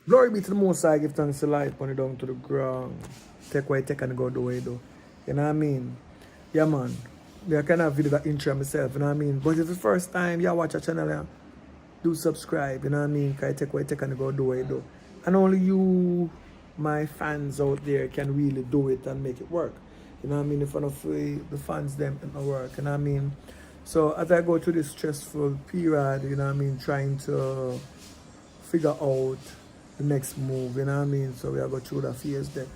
Glory be to the Most High, give thanks to life, put it down to the ground. Take what you take and go do what you do. You know what I mean? Yeah, man. I kind of video that intro myself, you know what I mean? But if it's the first time you watch a channel, yeah, do subscribe, you know what I mean? Because you take what you take and go do what you do. And only you, my fans out there, can really do it and make it work. You know what I mean? If I'm not free, the fans, them, it don't work, you know what I mean? So as I go through this stressful period, you know what I mean, trying to figure out the next move, you know what I mean? So we are go through the phase there.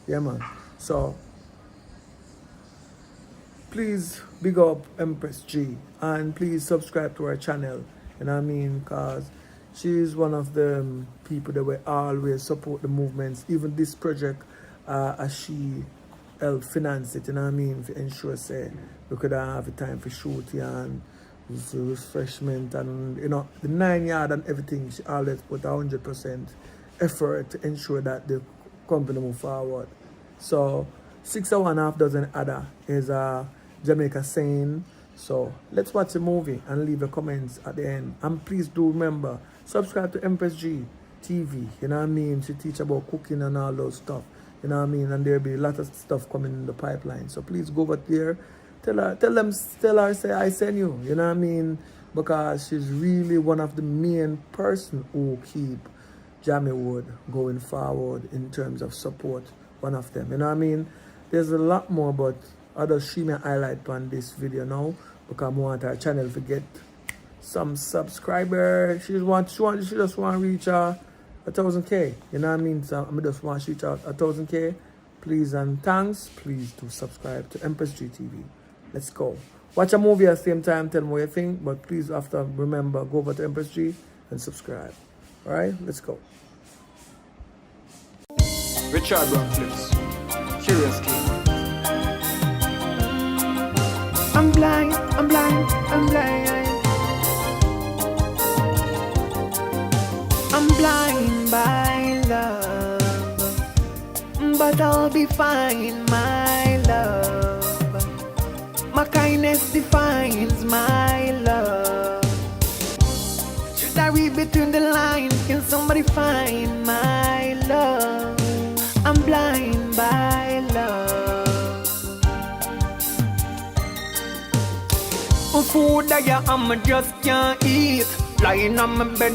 Yeah, man. So please big up Empress G and please subscribe to her channel, you know what I mean? Because she's one of the people that will always support the movements, even this project, as she help finance it, you know what I mean? To ensure say we could have the time for shooting and refreshment and you know the 9 yard and everything. She always put 100% effort to ensure that the company move forward. So 6.5 dozen other is a Jamaica saying. So let's watch the movie and leave the comments at the end. And please do remember, subscribe to Empress G TV, you know what I mean? She teach about cooking and all those stuff, you know what I mean? And there'll be a lot of stuff coming in the pipeline. So please go over there, tell her say I send you, you know what I mean? Because she's really one of the main person who keep Jamaiwood going forward in terms of support, one of them, you know what I mean? There's a lot more, but I just see me highlight on this video now because I want our channel to get some subscribers. She just want to reach 1,000K, you know what I mean? So I just want to reach out 1,000K. Please and thanks. Please do subscribe to Empress G TV. Let's go. Watch a movie at the same time, tell me what you think, but please after remember, go over to Empress G and subscribe. Alright, let's go. Richard Brown Clips. Curious King. I'm blind, I'm blind, I'm blind. I'm blind by love, but I'll be fine, my love. My kindness defines my love. Should I read between the lines? Can somebody find my love? I'm blind by love. Food I just can't eat. Lying on my bed,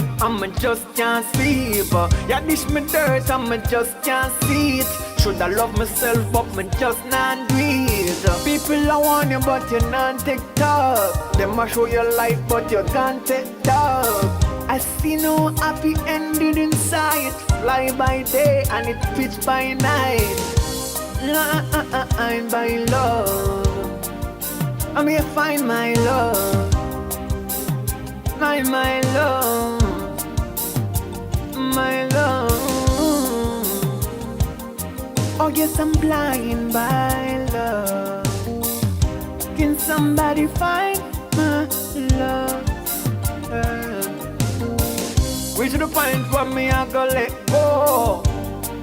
just can't sleep. Yeah, dish me dirt, just can't see it. Should I love myself, but me just not do it. People I want you, but you not TikTok. Them a show you light, but you can't take talk. I see no happy ending inside. Fly by day and it pitch by night. Line by love. I'm here find my love. My love. My love. Oh yes, I'm blind by love. Can somebody find my love? Reach to the point where me I go let go.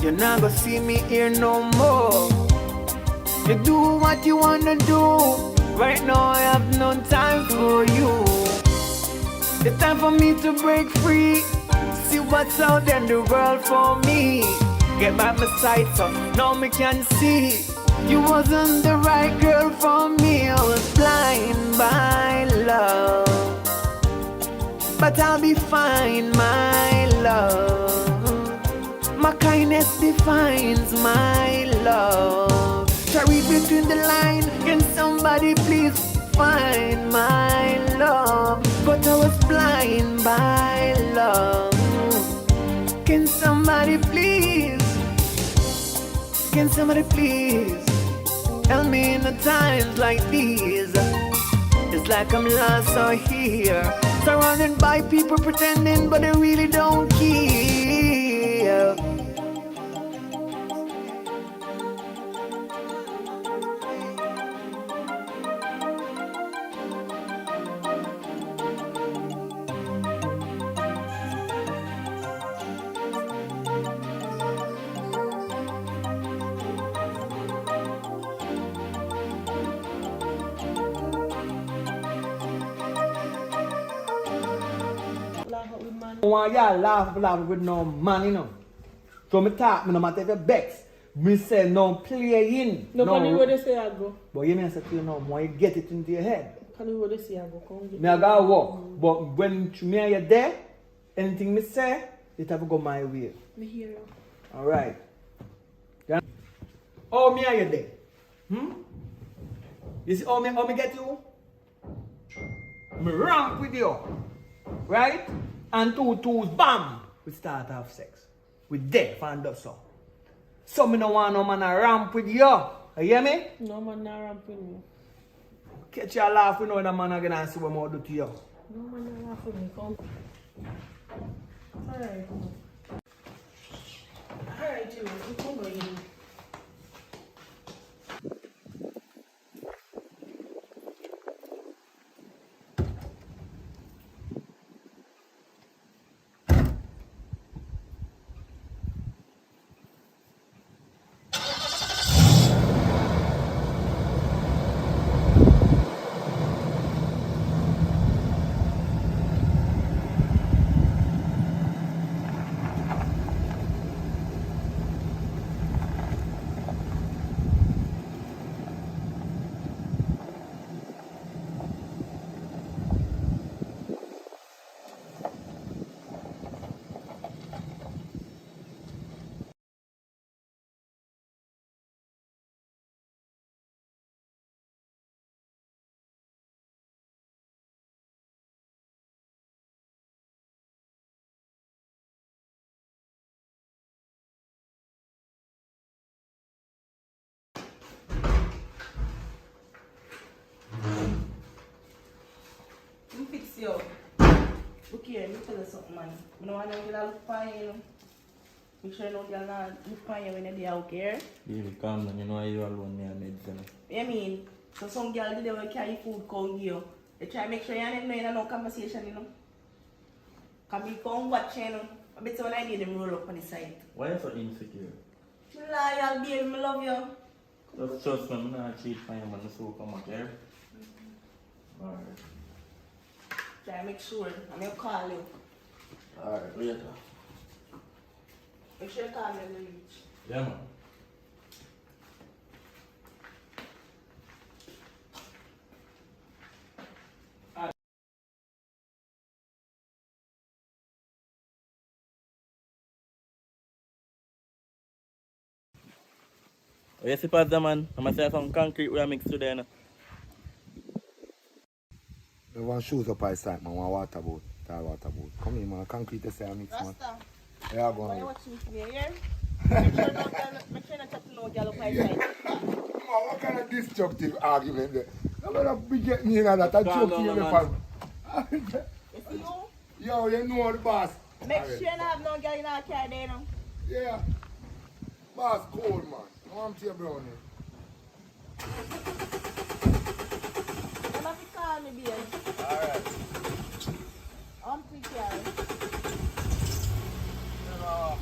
You're not gonna see me here no more. You do what you wanna do. Right now I have no time for you. It's time for me to break free. See what's out there in the world for me. Get back my sight so now me can see. You wasn't the right girl for me. I was blind by love, but I'll be fine, my love. My kindness defines my love. Try read between the lines. Can somebody please find my love? But I was blind by love. Can somebody please? Can somebody please help me in the times like these? It's like I'm lost out here, surrounded by people pretending, but they really don't care. Why y'all laugh with no man, you know? So me talk, me no matter if you vex. Me say no playing. No, can you go they say I go? But you may say to you now, more you get it into your head. Can you go they say I go? Come get Me I gotta walk. But when me and you there, anything me say, it have to go my way. me hear you. Alright. Oh, me and you there? You see how me get you? Me ramp with you. Right? And two twos, bam! We start have sex. We dead and do so. So me no want no man a ramp with you. You hear me? No man not ramping me. Catch your laugh, we know the man again and see what more do to you. No man not ramping me. Come. Alright. Alright, Jimmy. You come go in. Fix you. Okay, let me tell you something, man. I don't want to get a look for you, know. Make sure you don't get a look for you when you're there, okay? Baby, calm down. You know you alone me and meds. I mean, so some girl did they carry food come here. They try to make sure you're not in no conversation, you know. Can be come watch, you know. I bet when I did them roll up on the side. Why are you so insecure? Loyal, baby, I love you. Just trust me, I'm not cheat for you, man. So come okay? Alright. Try to make sure. I'm going to call you. Alright, later. Make sure you call me when you reach. Yeah, man. Oh, you see past the man? I'm going to say some concrete we are mixed today. You know? I want shoes up my side, man. I want water boat. Water boat. Come here, man. Concrete to say I mix, man. Rasta, Yeah, go why you on. watching me here? Make sure not chat to no girl up my side. Man, what kind of destructive argument there? I'm gonna be getting me in that. I joke to you, man. You see you? Yo, you know the boss. Make sure you don't have no girl in our car there, you know. Yeah. Boss cold, man. I want to brown here. You have to call me, babe. Alright. I'm pretty carry. Alright.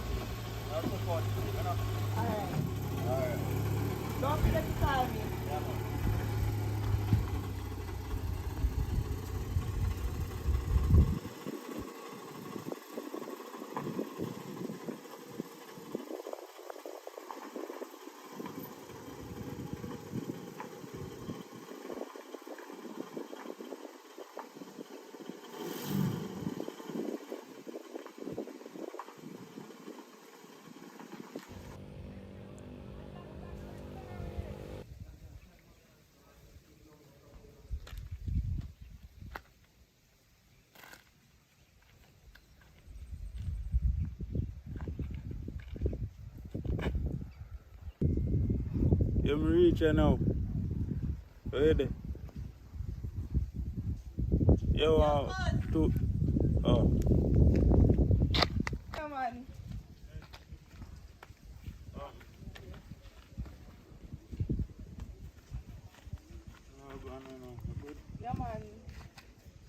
Alright. Don't forget to call me. You reach here now. Ready? You want to. Oh. Come on. Yeah, man.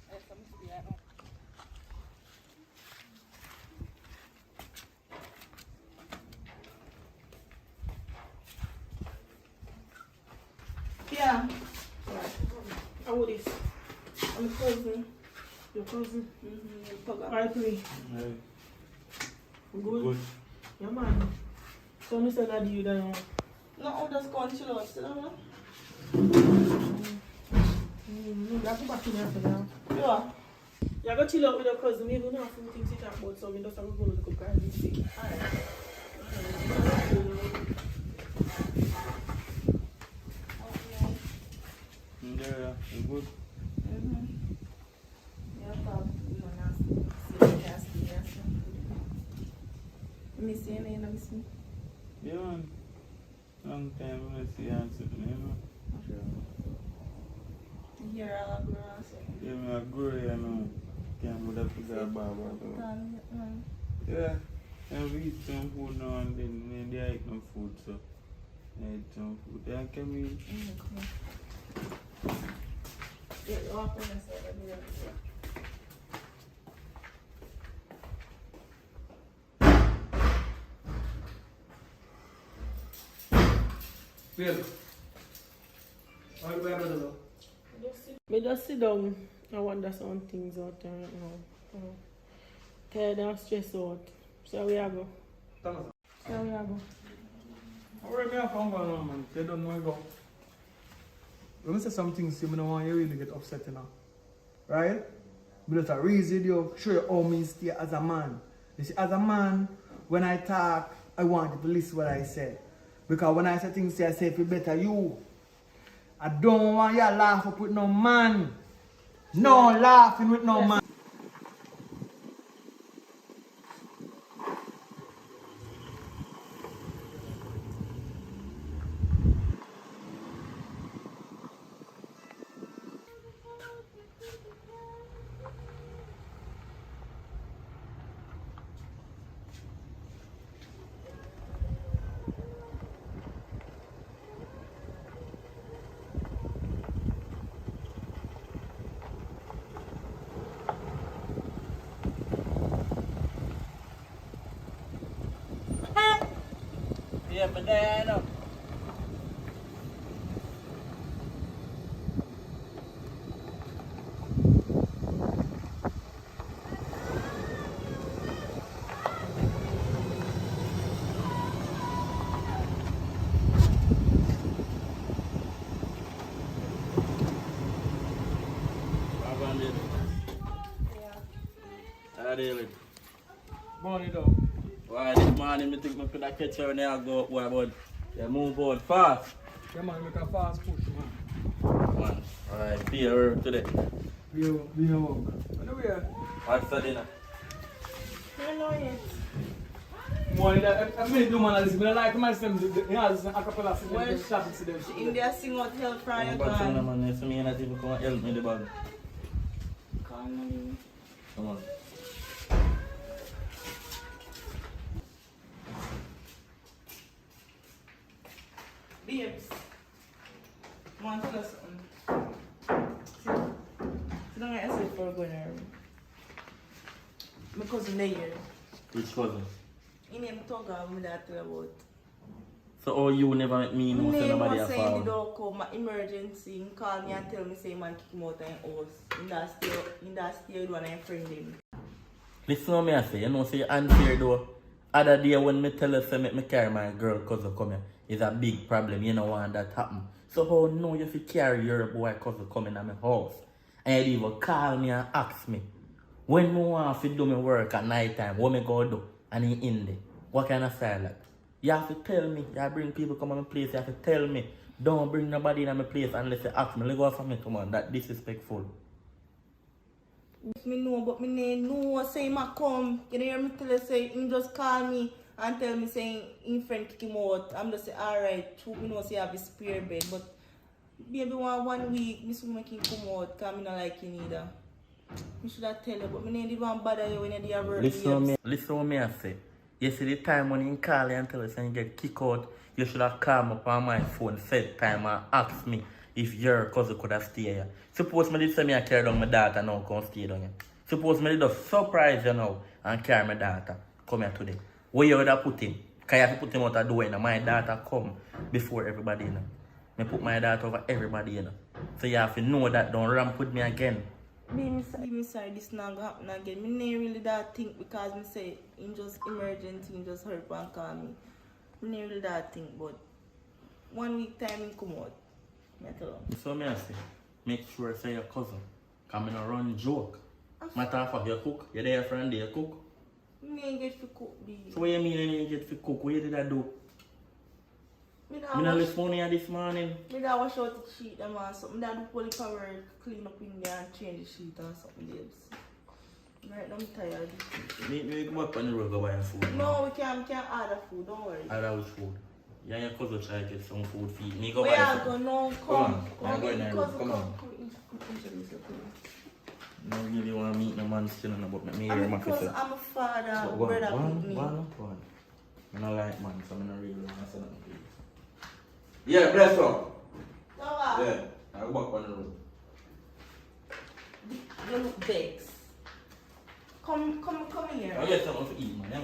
There's something to be right now. Yeah. How old is? I'm a cousin. Your cousin? Mm-hmm. I agree. Hey. Good. Yeah, man. So, I said that you don't know. No, I'll just go and chill out. Still, no? You have to back in here for now. Yeah. You go chill out with your cousin. We don't have some things to talk about, so we just have to go to the cook and see. Yeah, you good? Miss you, you miss me. Yeah, man. Long time I see you answer me, you know. You hear all the girls. Yeah, me a grow, you know. Can't put up with that barber. Yeah, I eat some food now and then. They eat no food, so I eat some food. Then can we? Yeah, you walk on the side of the road. Bill. What do we have to do? Me just sit down and wonder some things out there right now. Tired and stressed out. So we are go. Thomas. So we are go. Where me come going on, man? They don't know where go. Let me say some things to you, I don't want you really get upset, you know. Right? But it's a reason you show you how me stay as a man. You see, as a man, when I talk, I want you to listen what I say. Because when I say things, I say it better you. I don't want you to laugh up with no man. No laughing with no man. Yeah, but then, no. Morning, dog. Why this morning I think I could catch her and I go up where, but you move on fast. Yeah, man, make a fast push, man. Man, alright, be here today. Be your work. Anyway, What's for dinner? I don't know yet. morning, I made do man this, but I like myself, you know, this a couple of things, shopping to them. India sing out help from your But God. man, it's me and I think come and help me the bag. Come on. Babes, I want to tell you something. See, don't get yourself for going there. My cousin there. Which cousin? He named Toga, my dad tell you about. So oh, you never met me, no say nobody a was saying the fall. door come, my emergency, he call me and tell me say man kick him out of the house. In that stay one and friend him. Listen to me I say, you know say unfair though. Other day when me tell her say make me carry my girl cousin come here, is a big problem, you know want that happen. So how no you fi carry your boy cousin coming at my house? And you even call me and ask me, when me want to do my work at night time, what me go do? And he in there. What kind of style like? You have to tell me. You bring people come to my place, you have to tell me. Don't bring nobody in my place unless you ask me. Let go from me, come on, that disrespectful. Me know, but me know say him a come. You hear me tell you say him just call me and tell me saying him friend kick him out. I'm just say alright, true me know say I have a spare bed, but maybe 1 week, me soon make him come out because I don't like him either. Me should have tell you, but me didn't want bother you when you do work. Listen to me I say. You see the time when you call and tell us and you get kicked out, you should have called me up on my phone, said time and asked me if your cousin could have stayed here. Suppose me did say me I carry down my daughter now come stay down here. Suppose me did just surprise you now and carry my daughter come here today. Where you would have put him? Because you have to put him out the door, you know. My daughter come before everybody, you know. I put my daughter over everybody, you know. So you have to know that, don't ramp with me again. me sorry, this not gonna happen again. Me ain't really that think because me say him just emergent, him just hurt and call me. Me ain't really that think, but 1 week time him come out. Me tell him. So me I say, make sure say your cousin. Come in a run joke. Matter of fact, you cook. You're there friend, you cook. Me ain't get to cook, B. So what you mean you didn't get to cook? What you did I do? Me I not left money this morning. Me da wash out the sheet them and something. Me da do poly power, clean up in there and change the sheet and something babes. Right now I'm tired. We go up on the road go buy food. No, we can't order food, don't worry. Order which food? Yeah, your cousin try to get some food for you. Me go We buy are some. going no, Come come. on, go in there, Cousin, come on. introduce yourself. No really want to meet no man still on about me. I'm because I'm a father, brother with me. One. I don't like man, so I don't really want to say nothing to you. Yeah, bless up. No, Yeah, I'll walk on the road. you look vexed. Come here. I'll get something to eat, man. Yeah.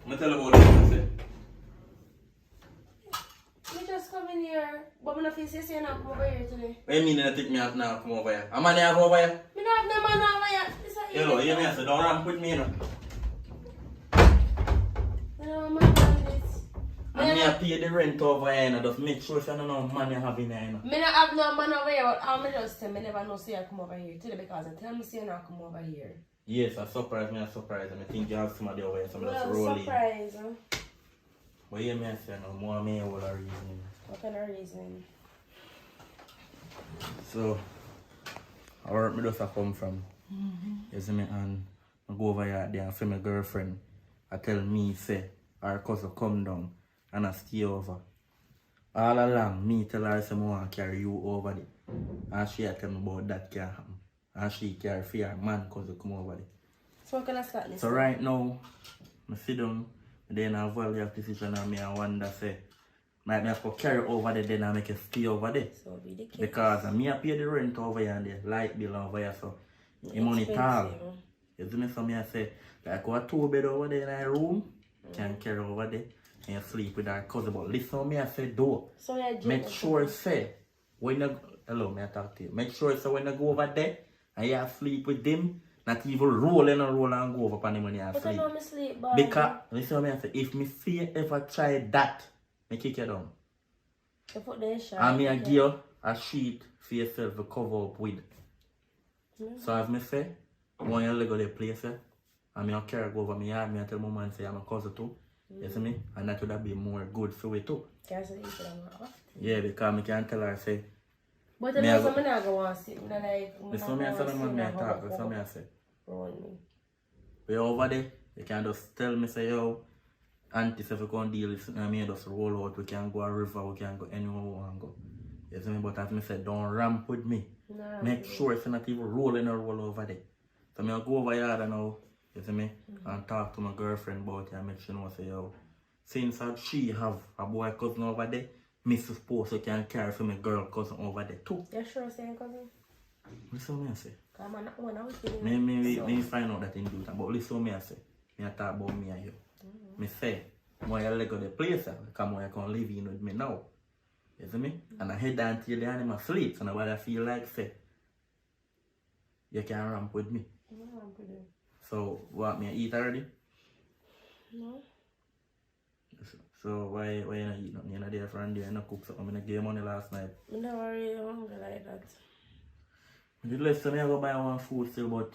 I'm tell about this, I say. Me just come in here, but me not feel say not come over here today. What you mean you take me out now come over here? A man here come over here? Me not have no man over here. This is You know, you mean I say don't ramp with me, you know. Me no man on this. And me I pay the rent over here, you know. Just make sure if you don't know money you have in there, you know. Me not have no man over here, but I just say me never know say I come over here today because I tell me say not come over here. Yes, I surprise me, I think you have somebody over here, so I'm just Well, rolling. surprise, huh? But you mean I say no more me all a reason. What kind of reason? So, where me just come from, you see me, and I go over here there and for my girlfriend, I tell me, say, our cousin come down and I stay over. All along, me tell her, say, I want to carry you over there. And she tell me about that can happen. And she carry for her man cousin come over there. So what can I start this? So right now, I sit down, then I value of decision and I wonder, say, might me have to carry over there, then I make it stay over there. So be the case. Because me I pay the rent over here and the light bill over here, so the money tall. You see me, so me I say, like a 2-bed over there in our room, can carry over there and sleep with our cousin. But listen me I say, though, So yeah, make sure say, when you, hello, me I talk to you, make sure so when you go over there and you sleep with them, not even roll and go over upon them when you but sleep. I know me sleep bad. Because, listen me I say, if me see you ever try that, me kick you down. You put the shot. And me I give you a sheet for yourself to cover up with. So as me say, when you let go the place, and me I carry go over me yard, me I tell my man say I'm a cousin too. You see me? And that would have been more good for you too. Can't say this more often. Yeah, because me can tell her say, But me I I know go- some not go want to sit. Me not like. this one me I tell them when me I talk, this one me I say. Round me. We over there, you can just tell me say, yo, auntie if we can deal with it, and me just roll out, we can go a river, we can go anywhere we want to go. You see me? But as me say, don't ramp with me. Nah, Make sure if you're not even rolling or roll over there. So me I go over here now, you see me, and talk to my girlfriend about it and make sure know say, yo, since she have a boy cousin over there, me suppose you can carry for my girl cousin over there too. You sure saying cousin? Listen what me I say. Come on, not one. I was kidding. Me find out that in do that, but listen what me I say. Me I talk about me and you. Me say, when you let go the place, come when you can live in with me now. You see me? And I head down till the animal sleeps, and what I feel like say, you can ramp with me. No, I'm pretty. So, what, me eat already? No. So, why you not eat nothing? You're not there for and you not cook something. I didn't give money last night. I'm not really hungry like that. I did listen, me I go buy one food still, but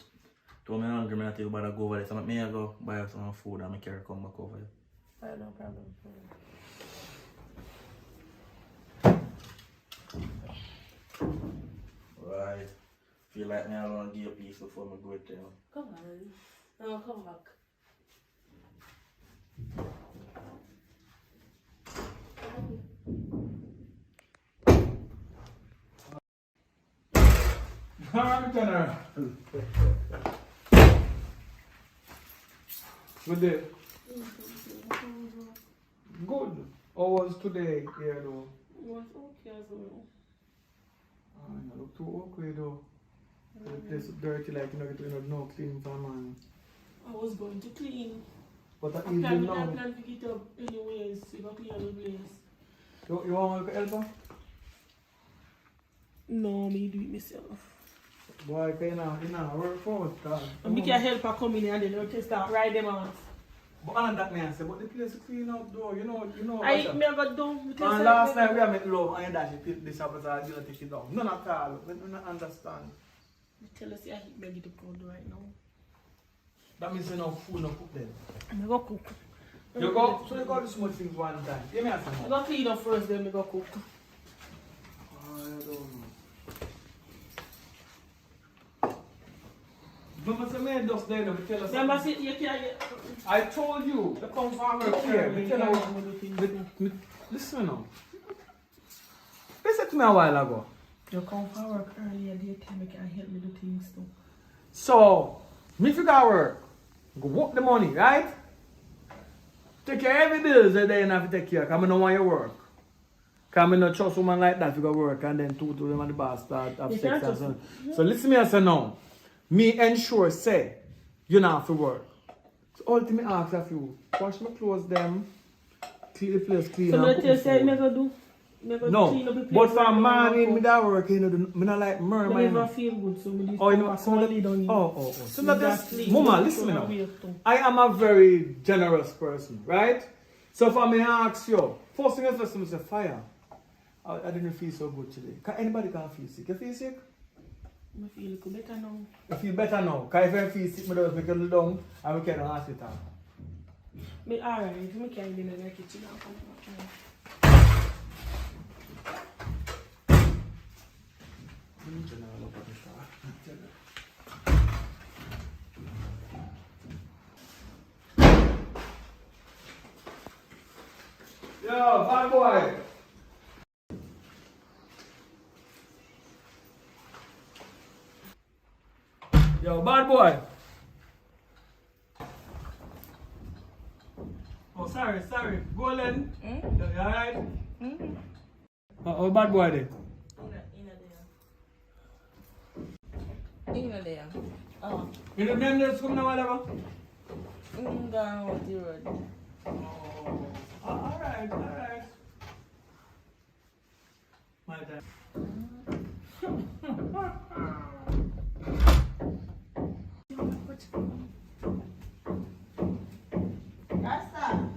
to me hungry, me not take about to go over there. So, me I go buy some food and me carry come back over here. No problem. Right. Feel like me alone give a piece before me go to you. Come on. No, come back. Alright, General. Good day. Good. How was today here though? It was okay as well. Oh, you look too awkward though. The place is dirty like you know, you know, no clean for man. I was going to clean. But that I evening plan now. to pick it up anyways. You got clean the place. You want to help her? No, me do it myself. Boy, you know, work forward, cause. And me can help her come in and then I'll just start ride them out. But on that man say, but the place is clean up though, you know. I got done. And last time we have met love and that she picked this up as I didn't take it down. None at all. We don't understand. Tell us I hit me get the cold right now. That means you know food no cook then. I go cook. You go so you got this much things one time. Give me a I second. go clean up first, then I go cook. I don't know. Remember some man just there to tell us. Remember, see, you can't. I told you to come from work here. Me tell you. Listen now. You said to me a while ago. You come for work earlier, they tell me can help me do things too. So, me figure work. Go work the money, right? Take care of every bills and then have to take care. Because I don't want you work. Because I don't trust woman like that to go work and then two to them and the boss start have sex and so on. So listen to me and say no. Me ensure say you not have to work. So ultimately ask of you, wash my clothes them, clean the place clean. So and what cook you the say food. me go do? Me go No, clean up the place. but for a man in me that work, you know, me not like murder. I never feel good, so me Oh, you know, so I lay down here. oh. So Me that just is, sleep. Mama, So listen I now. wake too. I am a very generous person, right? So for me, I ask you, first thing is first, I say fire. I didn't feel so good today. Anybody can feel sick? You feel sick? I feel a little better now. You feel better now. Because if I feel sick, I just make a little down and we can hospital. Me alright, me carry them in the kitchen and come back. Yo, bad boy. Yo, bad boy. Oh, sorry. Golden. You alright? Oh, bad boy then. In there. Oh. You know them days come now, whatever? Gone out the road. Oh, alright. My time. Rasta.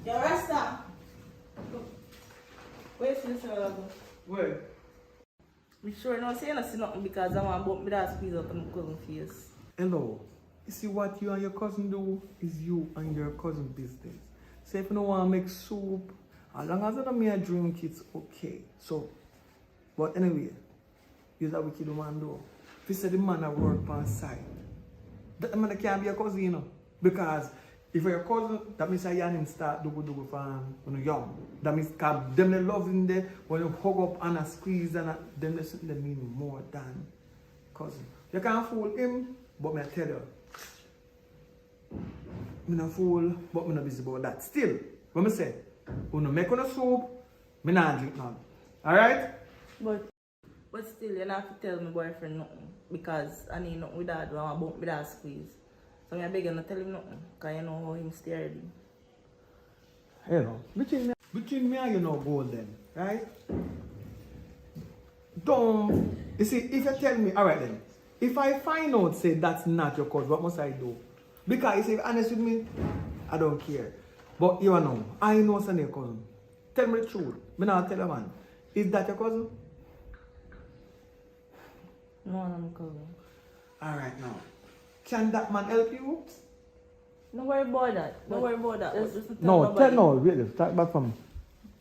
Yo, Rasta. Where's this one? Wait. I'm sure no say no see nothing because I want bump me that squeeze out my cousin face. Hello. You see what you and your cousin do is you and your cousin business. So if you don't want to make soup, as long as you don't make a drink, it's okay. So, but anyway, here's what wicked man do. If you say the man at work on side, that man can't be your cousin, you know. Because if you're your cousin, that means you and him start do for him when you're young. That means because them they love in there, when you hug up and a squeeze, and them they mean more than cousin. You can't fool him, but me I tell you, me no fool, but me no busy about that. Still, when me say, when you make on a soup, me not drink none. Alright? But still, you don't have to tell my boyfriend nothing because I need nothing with that. I want bump me that squeeze. So I beg you not tell him nothing because you know how him steered him. You know, between me and you know golden, right? Don't, you see, if you tell me, alright then, if I find out, say that's not your cause, what must I do? Because you say, if you're honest with me, I don't care. But you know, I know it's your cousin. Tell me the truth. Me not tell a man. Is that your cousin? No, I'm coming. Alright now. Can that man help you? Don't worry about that. Don't worry about that. Just tell No, nobody. wait, start back from.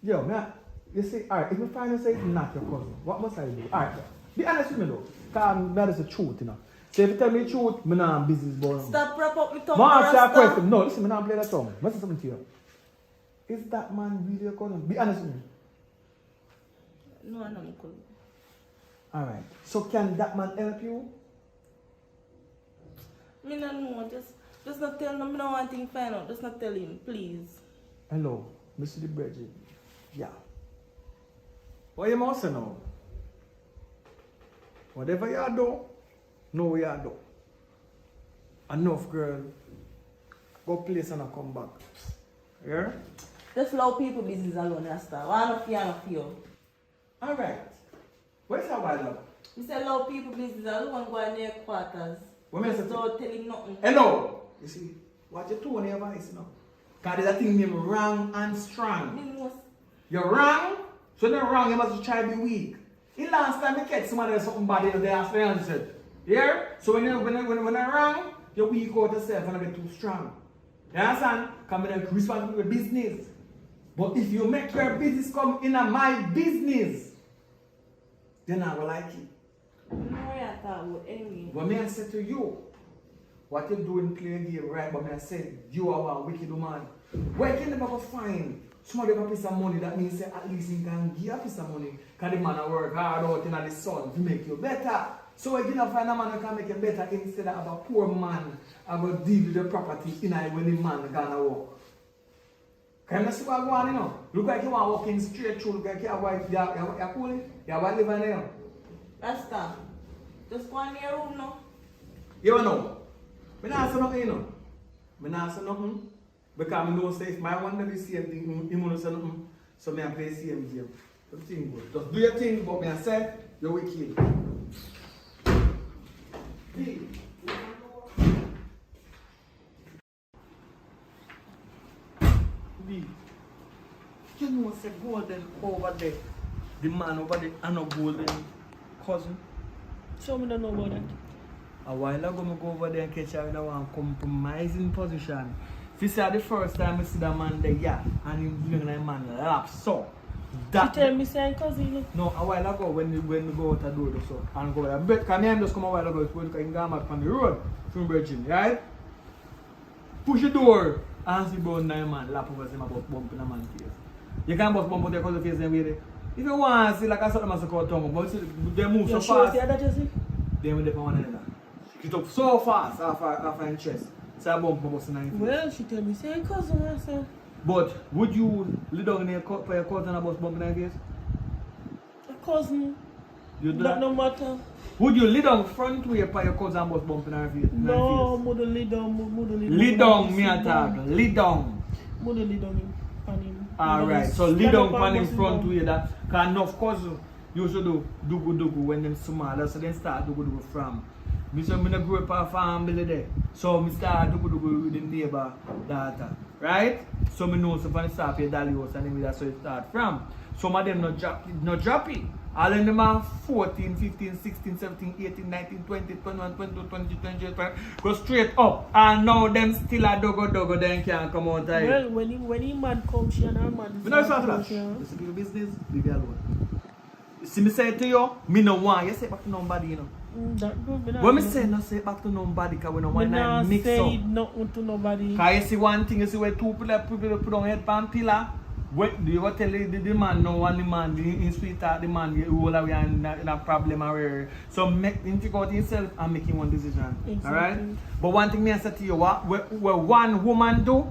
Yo, man, you see, alright, if you find out say it's not your cousin, what must I do? Alright, be honest with me though, because that is the truth, you know. So if you tell me the truth, I'm not business boy. Stop wrap up my tongue. Ma ask you a Rasta. question. No, listen, I'm not play that song. Let me say something to you. Is that man really your cousin? Be honest with me. No, I'm not cousin. Alright, so can that man help you? Me no know. Just not tell him. I don't want to find out. Just not tell him, please. Hello, Mr. the Bridget. Yeah. What you must say now? Whatever you do, know what you do. Enough, girl. Go place and I come back. Yeah? Just allow people business alone, Rasta. One of you and of you. Alright. Where's that while up? You say allow people business alone, go in their quarters. What me say? Don't tell him nothing. Hello! You see, what you tone your voice now? Because there's a thing named wrong and strong. Me know. You're wrong, so you're wrong, you must try to be weak. In last time I catch somebody else something bad, they ask me and said, yeah? So when you're wrong, you're weak out yourself and a bit too strong. You understand? Come in and respond to your business. But if you make your business come in my business, then I will like it. No, I thought about anyway. But me I say to you, what you doing play a game right, but me I say you are one wicked man. Where can you never find somebody have a piece of money that means say at least he can give a piece of money? Because the man work hard out in the sun to make you better. So if you don't find a man who can make you better instead of a poor man I will deal with the property in when the man gonna walk. Can you see what going on, you know? Look like you are walking straight through, look like you are cool, you are living there. Rasta, just go in your room now. You know, I don't say nothing, you know. I don't say nothing. Because I know say if my one do the same thing, he won't say nothing. So I play the same game. Everything good. Just do your thing, but I say, you're wicked. Hey. You know, say golden over there. The man over there, and a golden cousin. So me don't know about that. A while ago, I go over there and catch her in a compromising position. This is the first time I see the man there, yeah, and he's doing a man lap. So, that. You tell me say cousin. No, a while ago when we go out the door, so, and go there. But can I just come a while ago, it's when you can go back on the road from Virgin, right? Push the door and see about 9 man lap over him about bumping a man's face. You can't bust bump out your cousin's face and wait. If you want to see like I saw them as a call tongue, but they move so Sure, fast. see that you see? Then we depend on one another. It up so fast after in chest. So I bump my bus in 9 feet. Well, she tell me say cousin, I say. But would you lay down in for your cousin and a bus bump in 9 feet? A cousin. You do That that? no matter. Would you lay down front way for your cousin and bus bump in 9 feet? No, mother lay down, mother lay down. Lay down, me attack. Lay down. Mother lay down on him. Alright, so lay down on him front way that. Because enough cousin used to do dugu when them small. So then start dugu from. Me say me grew up a family there. So me start dugu with the neighbor daughter. Right? So me know so from the start pay dolly house and then that's how it start from. Some of them not drop it. All of them are 14, 15, 16, 17, 18, 19, 20, 21, 22, 23, 28, 25. Go straight up. And now them still a dogo then can't come out of Well, when he man come, she and her man. me no start that. This is your business, leave it alone. You see me say to you, me no want you say back to nobody, you know. That good, me not When me know. say no say back to nobody, because we no Me want to not mix say up. nothing to nobody. Because you see one thing, you see where two people put on head pan pillar. When do you go tell the man no one the man in sweetheart the man you all away in a problem or so make him take out himself and make him one decision. Exactly. Alright? But one thing me I say to you, what one woman do,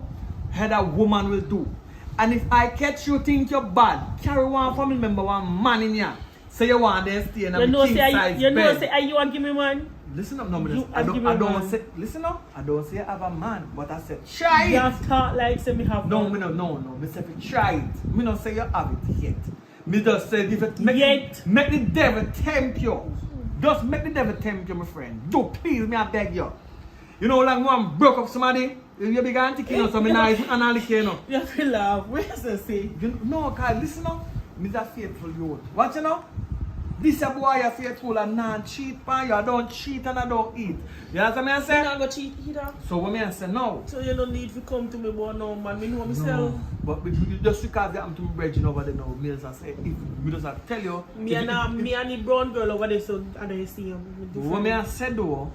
another woman will do. And if I catch you think you're bad, carry one family member, one man in here. Say you want them stay in a king size bed. You know say you want give me man. Listen up, no, You I give me don't man. say. Listen up. I don't say I have a man, but I said try You it. have talk like say me have No, one. me no. Me say try it. Me not say you have it yet. Me just say give it. Yet. Make the devil tempt you. Just make the devil tempt you, my friend. Do please, me I beg you. You know, like one broke up somebody. You big auntie, you know, so me nice and all the you know. You have to laugh. Where's the say? No, cause listen up. Me a faithful youth. Watch you know. This a boy I say told a non cheat pan you. I don't cheat and I don't eat. You understand me I You say? not go cheat either. So what me I say no. So you don't need to come to me, boy, no, man. Me know myself. No. But just because they happen to be bridging over there now, me I say if we just have to tell you. Me and the brown girl over there, so I don't see him. What me I say though,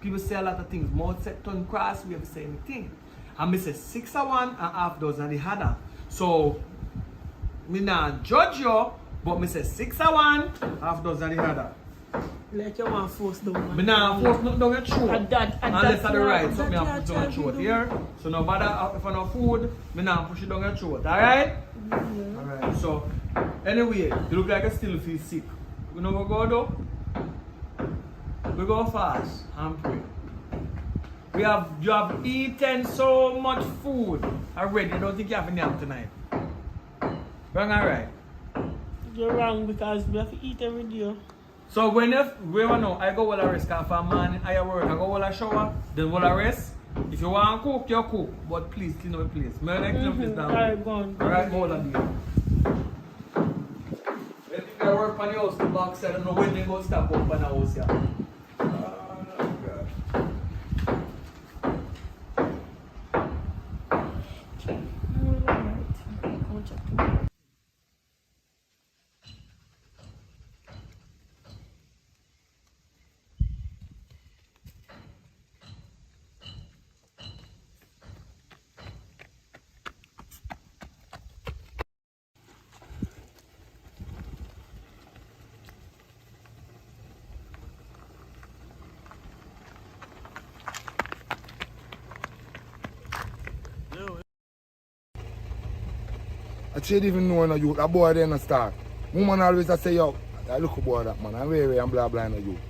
people say a lot of things. Mouth set tongue cross, we have to say anything. And me say 6 of one and half dozen the other. So me not judge you, but me say 6 of one, half dozen the other. Like you want force down, man. Me not force nothing down your throat. And Unless at the right, so that me have can't push down your tell throat me here. So no matter if I no food, me not push it down your throat. Alright? Alright. So anyway, you look like you still feel sick. You know what we go do? We go fast and pray. You have eaten so much food already. I don't think you have a nap tonight. Wrong or right? You're wrong because we have to eat every day. So when I go all rest for a man, I work, I go all a shower, then all rest. If you want to cook, you cook. But please clean up the place. May I clean up this down? Alright, go on. Alright, go all of you. When I work on the house, the box said I don't know when they go stop up on the house here. I should even know no youth. That boy then start. Woman always say, yo, I look boy that man, I'm very and blah blah no youth.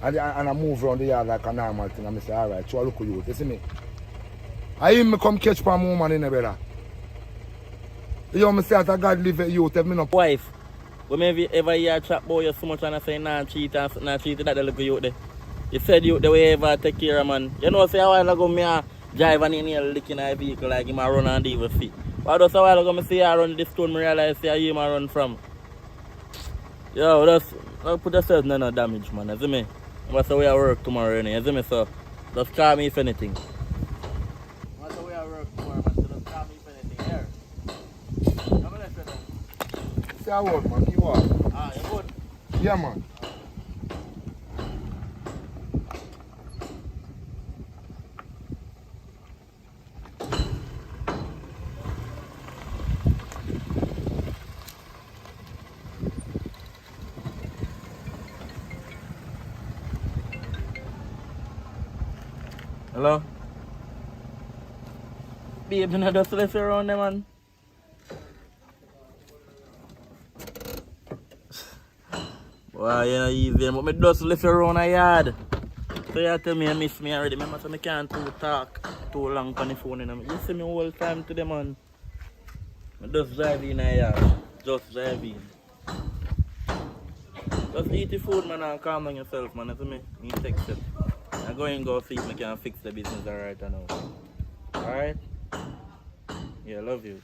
And I move around the yard like a normal thing and I say, alright, so I look at you, you see me? I even come catch for a woman in the brother. You know me say that God live at you, tell me no. Wife, when maybe ever hear chat boy you so much and I say nah cheat and nah cheat that look you there. You said you the way ever take care of man. You know say a while ago me a drive and in here licking a vehicle like him a run and even feet. But just a while ago, I see I run this stone, I realize I run from. Yo, just put yourself in no damage, man. You see me? That's the way I work tomorrow, you see me? So, just call me if anything. That's the way I work tomorrow, man. So, just call me if anything. Here. Come on, let's go. Say I work, man. You what? Ah, you good? Yeah, man. Hello? Babe, you know just left around there, man. Wow, you know easy, but me just left around a yard. So you tell me you miss me already. Remember, so I can't talk too long on the phone. You know? You see me all the time today, man. I just drive in a yard. Just drive in. Just eat the food, man, and calm down yourself, man. You see me? Me text it. I'm going to go see if I can fix the business alright now. Alright? Yeah, love you.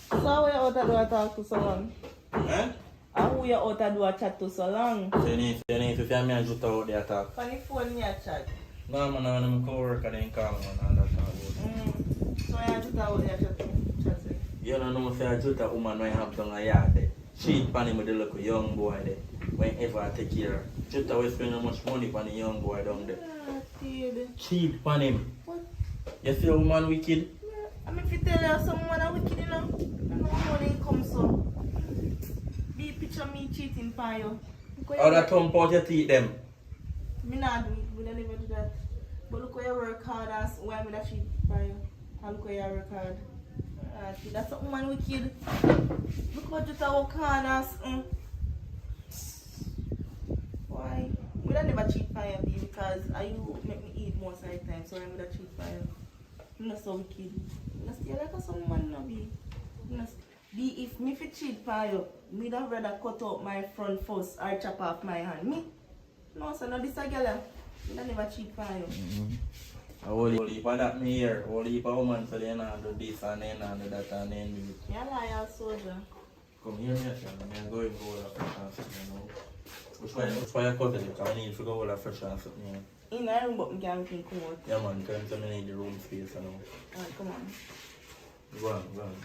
So how you out do I talk to so long? Eh? How you out do I chat to so long? You need to see me and Jutta out there talk. On the phone you chat. No, man, I'm co-worker then call me and that's not good. So you just out there chat. You don't know say a Jutta woman when have done a yard there. Cheat pan him with the little young boy there. Whenever I take care. Jutta will spend how much money on the young boy down there. Cheat pan him. What? You see a woman wicked? I mean, if you tell her someone are wicked, you know, I know how money comes so. Be picture me cheating for you. How that thump out your teeth them? Me not do it, we don't never do that. But look how you work hard and why me that cheat for you. And look how you work hard. See, that's a woman wicked. Look how you work hard and why? We don't never cheat for you, B, because you make me eat most of the time, so I'm not cheat for you. I'm not so wicked. I'm not stay like a someone, no, B. B, if me fi cheat for you, me would rather cut out my front first or chop off my hand. Me? No, so no, this a girl. Me don't never cheat for you. A whole heap of that me here. A whole heap of women so they not do this and they not do that and they do it. You're a liar, soldier. Come here, me, I'm going to go to fresh and something, you know. Which way I cut it? Because I need to go to fresh and something, you know. In my room, but I can't come out. Yeah, man, tell me I need the room space, you know. Alright, come on. Go on, go on.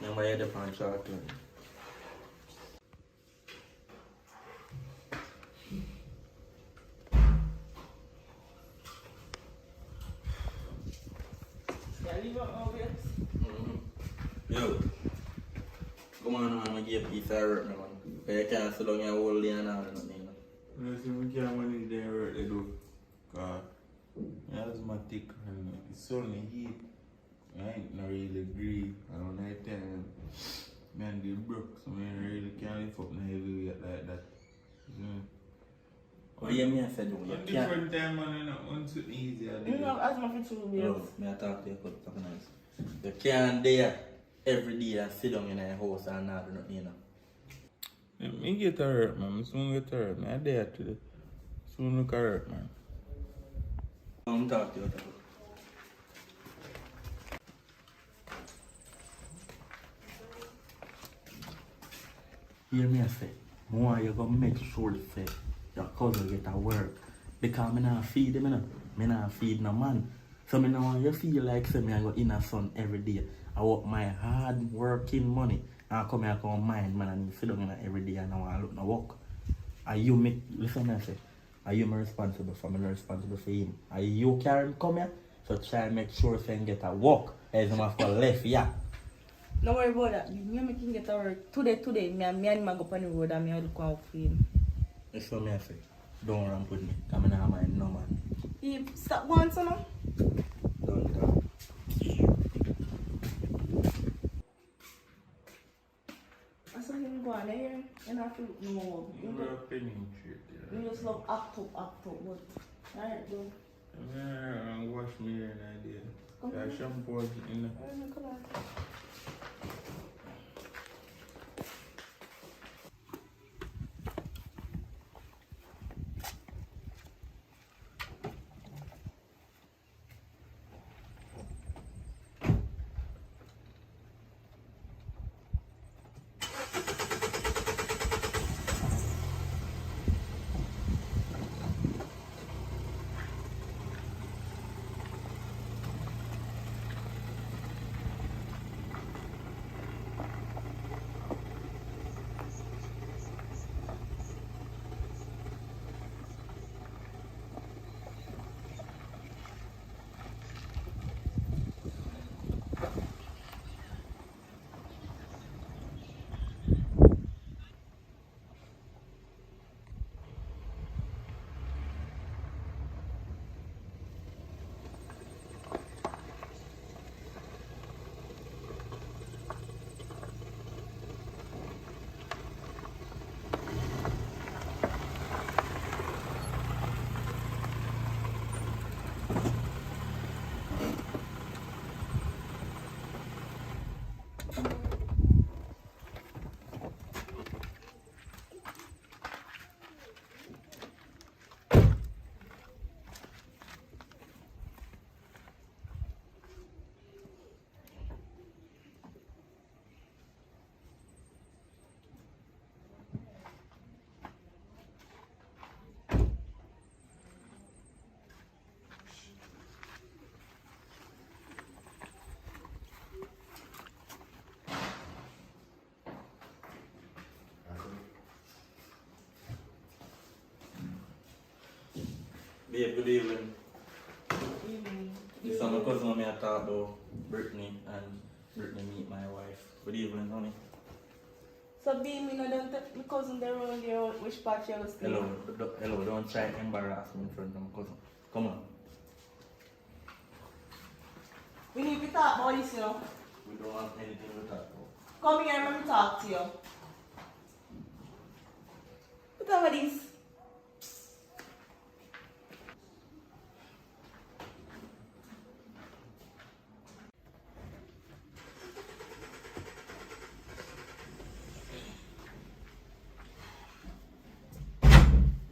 Remember, you're the front shot, too. Yeah, leave out all this. Yo, come on, man, I'm going to give a piece of hurt, man. But you can't sit down here all day and all, nothing, you know. You see, we can't manage their work they do. Because asthmatic and it's only heat. I ain't not really agree. And when I tell them, man, they broke, so I really can't lift up my heavy weight like that. What do you mean I said, you On can't? different time, man, you know, on something easier. You know, as my future will be Bro, may I talk to you a couple nights? You can't there every day and sit down in a house and not do nothing, you know. Me get hurt, man. I soon get hurt, man. I dare today. Soon look hurt, man. I'm talking to you. Hear me I say, more you gonna make sure say your cousin get a work. Because me not feed him, you know. Me not feed no man. So me not want you feel like say me I go in a son every day. I work my hard working money. And I come here come mind man and sit down every day and I want to look no work. Are you make listen I say, are you me responsible for me not responsible for him? Are you carrying come here? So try and make sure say get a work. As him have to left yeah. Don't worry about that. Me and me can get a work. Today, me and him go on the road and me will look out for him. That's what I say. Don't run with me. Because I don't mind no man. You stop going, son. Don't talk. I saw him go on there and I feel no. You're a penny shit, yeah. You just love act up, but alright, go. Yeah, and wash me here and I did. Come Yeah, on. shampoo it in the... Come on. Babe, good evening. Evening. This is my cousin me I talk about Brittany and Brittany meet my wife. Good evening, honey. So, being me, no, don't take my cousin there around there, which part you was staying? Hello, don't try to embarrass me in front of my cousin. Come on. We need to talk about this, you know. We don't have anything to talk about. Come here, let me talk to you. What about this?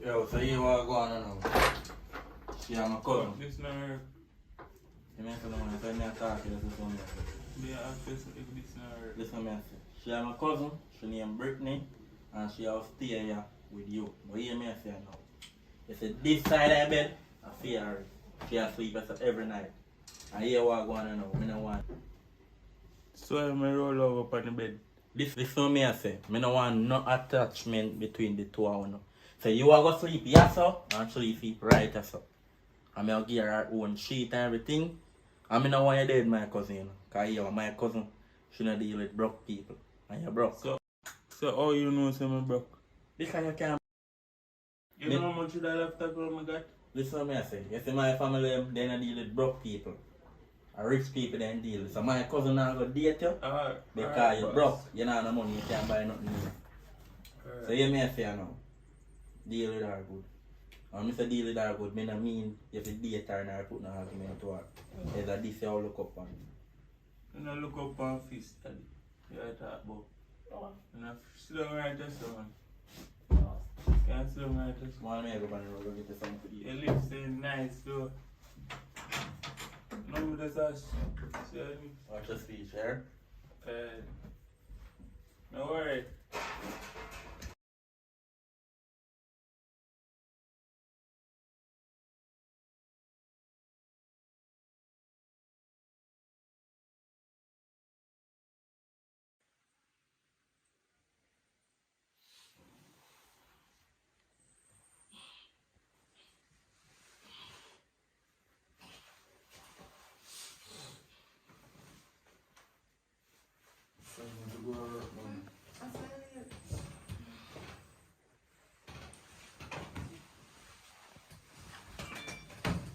Yo, so you want to go on now? Yeah, my cousin. This not her. You may tell me if I talk to you, this is what I say. They ask us if this not her. Listen, me I say. She have my cousin, she named Brittany, and she will stay here with you. But hear me I say now. You see this side of the bed, I fear her. She has sleep every night. And here what going on now, I don't want. So I may roll over on the bed. This is what me I say. I don't want no attachment between the two of you. So you are going to sleep here so, and she sleep right here so. And I'll give her her own sheet and everything. And I don't want you dead my cousin, you know. Because you are my cousin. She don't deal with broke people. And you're broke. So how you know I'm broke? Because you can't. You know how much should I left that girl I got? Listen to me I say. You see my family, they don't deal with broke people. And rich people they don't deal with. So my cousin not going to date you. Because you're broke. You don't have no money, you can't buy nothing new. So you may say now. Deal with her good. And if you deal with her good, I don't mean you have to date her and her put no argument to her. Either this you look up on. And I look up on fist, daddy. You talk about. Oh. And I sit down right there, man. Can't sit down right there. One may go on the road and get you something to eat. Your lips say nice, though. No, but that's us. See what I mean? Watch your speech, here. No worry.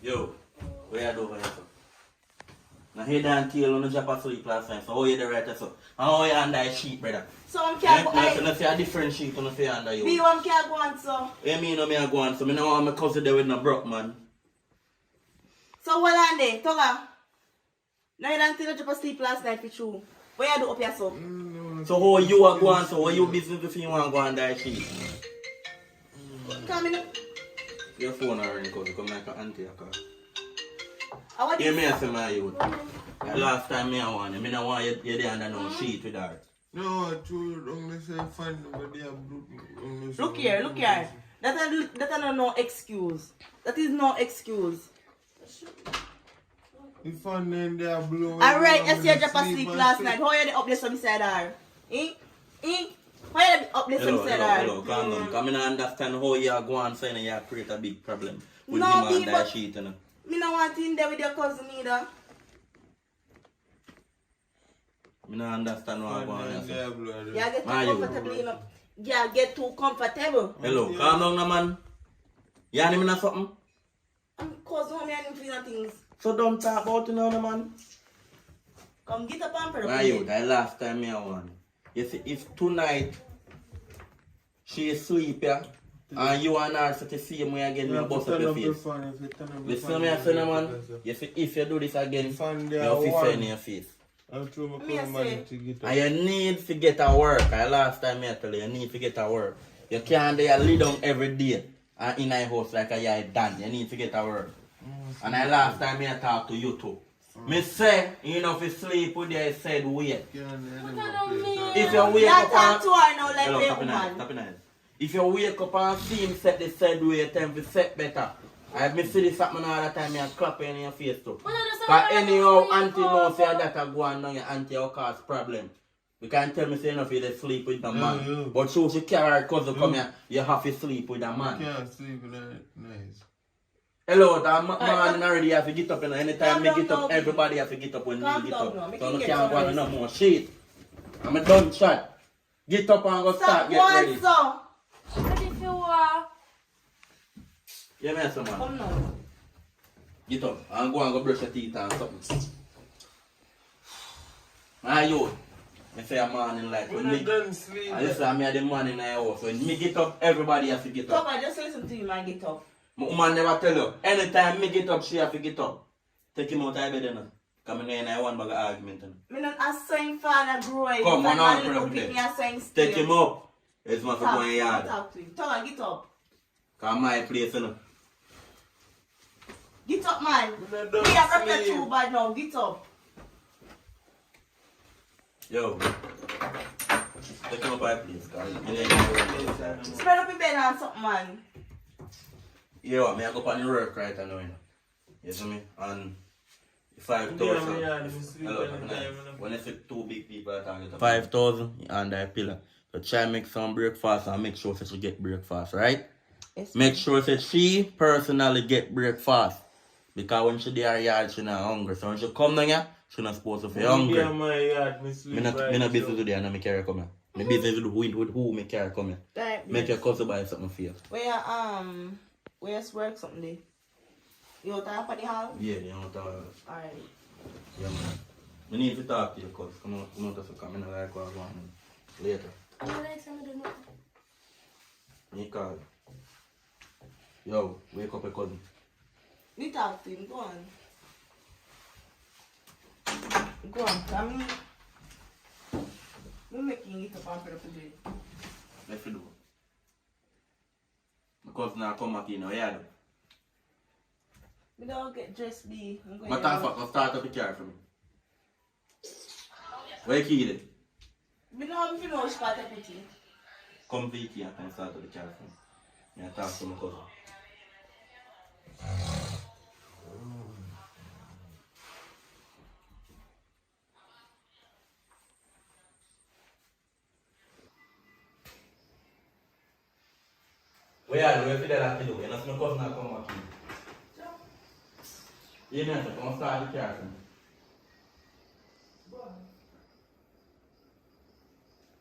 Yo, where you do over here, so? Now head and tail on the drop asleep last time, so how you the right so? And how you under the sheet, brother? So I'm can't go. You don't see a different sheet on the under you. B1 can't go on, so. You mean no me a go on, so me no want my cousin there with no broke man. So what on there? Toga. Now you don't think you drop asleep last night for true. What you do up here, so? So how you are going, so what you business if you want to go on that sheet? Come in. Your phone are ringing because come like an auntie a call. I want Hear me I say my youth. The last time me I want you, me no want you there under no sheet with her. No, true. Only say fun, but they are blue. Look here, look here. That is no excuse. That is no excuse. The fun then they are blue. Alright, you see you drop asleep last night. How you up there so beside her? How you up there so beside her? Hello, calm down. Because I don't understand how you are going saying you create a big problem with No, him and people- that sheet. You know. Me no want in there with your cousin either. I don't understand what I'm going to say. You get too Why you? comfortable, you know. You get too comfortable. Hello, calm down, no, man. You want me to something? I'm causing home and feel things. So don't talk about it now, no, man. Come get up and pray. Why you? That last time I won. You see, if tonight she is sleep, yeah, and you and her to see me again, you bust up your face. Listen to me, I say, no, man. You see, if you do this again, you have to say in your face. I'm true, Me I say. And you need to get a work. And last time I tell you, you need to get a work. You can't lay down every day and in a house like a guy done. You need to get a work. And the last time I talk to you too. Me say, you know, if you sleep with you, I said wait. If you wake You up talk and... to her now like Hello, a stop it now, woman. stop it now. If you wake up and see him set the said way, time to set better. I me see this happen all the time, I clap in your face too. But anyhow, auntie knows that I go on now, your auntie will cause problem. You can't tell me say enough you sleep with the man. Yeah. But so she carry her cousin come here, you have to sleep with a man. Can't sleep in that nice. Hello, that man already have to get up, and anytime Calm me down get up, now. everybody have to get up when Calm me get down up. now. Me So can I get can't go some on no more shit. I'm a done shot. Get up and go start, Stop get one, ready. so. But if you are... Yeah, man, so man. Come now. Get up and go brush your teeth and something. My youth, I say a man in life. When When I me, done sleep, I listen, I'm the man in the house. When me get up, everybody has to get up. Toga, just listen to him and get up. My woman never tell you. Anytime me get up, she have to get up. Take him out of bed, you know. Come in here one bag of argument. You know. Me not assign father growing. Come on, man, no little problem. pick me assign Take him up. It's my Talk go in yard. to him. Toga, get up. Come my place, you know. Get up, man. Me don't We are not sleep. too bad now. Get up. Yo. Take him up by please, guys. Spread up your bed and something, man. Yeah, what, me I go on the work right now, you know. You see me? And 5,000. Hello, when I say 2 big people, I target 5,000 and I pillar. So try make some breakfast and make sure that she get breakfast, right? Yes, Make sure that she personally get breakfast. Because when she there yard, she not hungry. So when she come down here, she not supposed to be hungry. Me not busy today and I make her come here. Me busy with who make her come here. Make your cousin buy something for you. Where you work something day? You out there for the hall? Yeah, you know what Alright. yeah, man. I need to talk to you because come out to come in like what I want later. I don't like some of the nothing. Me call. Yo, wake up a cousin. You talk to him, go on. Go on, come I'm making it up and put up today. Let's do. Because now come back in, yeah. We don't get dressed, B. I'm going But I'll start up the car for me. Where you key it? We don't have to know which part of it. Come to the key and come start up the car for me. Yeah, talk to my cousin. Where are you? Where are you? You know, my cousin not come back in. You know, come start the car for me.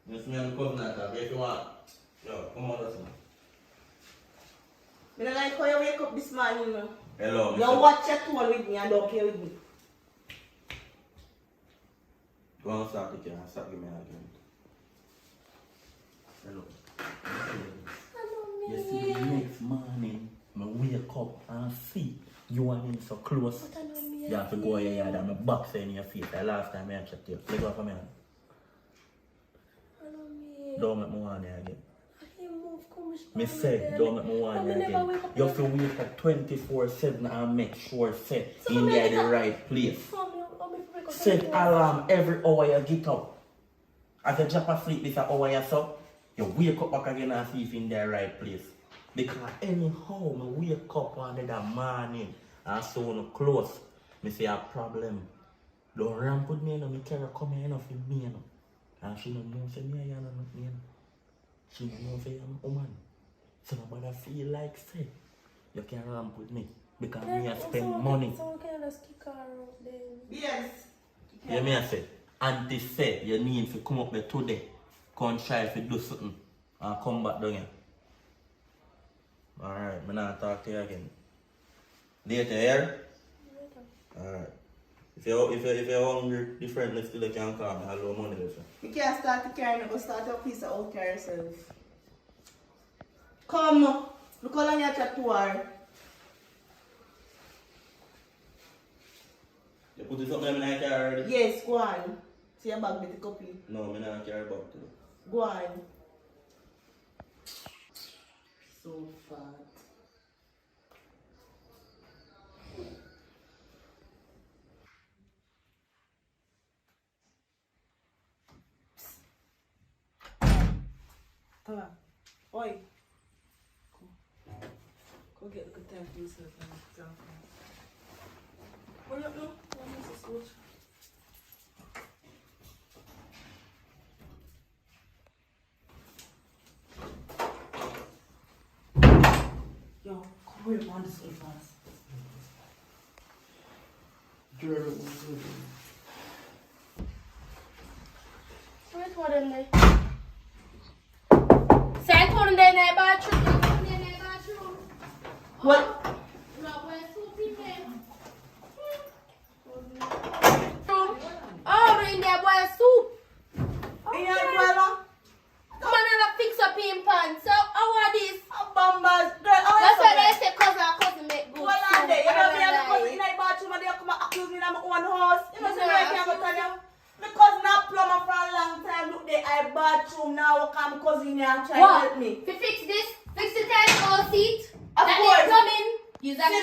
You see me and my cousin not talk. If you want, yo, come on, listen. I don't like how you wake up this morning, you know. Hello, You watch your tone with me and don't play with me. Go on, start the car. Start giving me an argument. Hello. You see, the next morning, I wake up and see you and him so close. You have to go in your yard and my box in your face. The last time I checked you. Let go from here. Don't make me want you again. Me say, don't make me want you again. You have to wake up 24/7 and make sure say in there the right place. Set alarm every hour you get up. As you drop asleep this hour you so, you wake up back again and see if in the right place. Because anyhow, I wake up on the morning and so close, I say a problem. Don't ramp with me, I carry come here enough in me. And she don't know say me and not me. She don't know say I'm a woman. So nobody feel like say, you can ramp with me. Because me I spend money. Someone can just kick her out then. Yes. You may say, auntie say you need to come up there today. Come try to do something and come back down here. Alright, I'm not talk to you again. Later, here? Alright. If you're hungry, differently still you can call me. I'll loan money later. You can't start the car and go start a piece of old car yourself. Come, look how long you chat to her. You put this up there in my car already? Yes, go on. See your bag with the copy. No, I'm not carry back to you. Go on. So fat. Come on. Oi. Go get a good time for yourself and get down. Hurry up now. Don't miss this watch. Yo, come here on this way fast. Wait for them there. Say I told them they're in their bathroom. They told them they're in their bathroom. What? No, boy, soup in there. Oh, we're in there, boy, soup. In your dweller? Man, I fix up in pants. So, how are this? Bombas. Girl, how That's you why they so say cousin make good. Hold on there. You know me and my cousin soup. in the bathroom and they come and accuse me in my own house. You know, No, see me right here, I'm telling you. My cousin a plumber for a long time. Look there, I bathroom now. Come cousin here and try to help me. To fix this? Fix the tile seat? Of That course. they plumbing?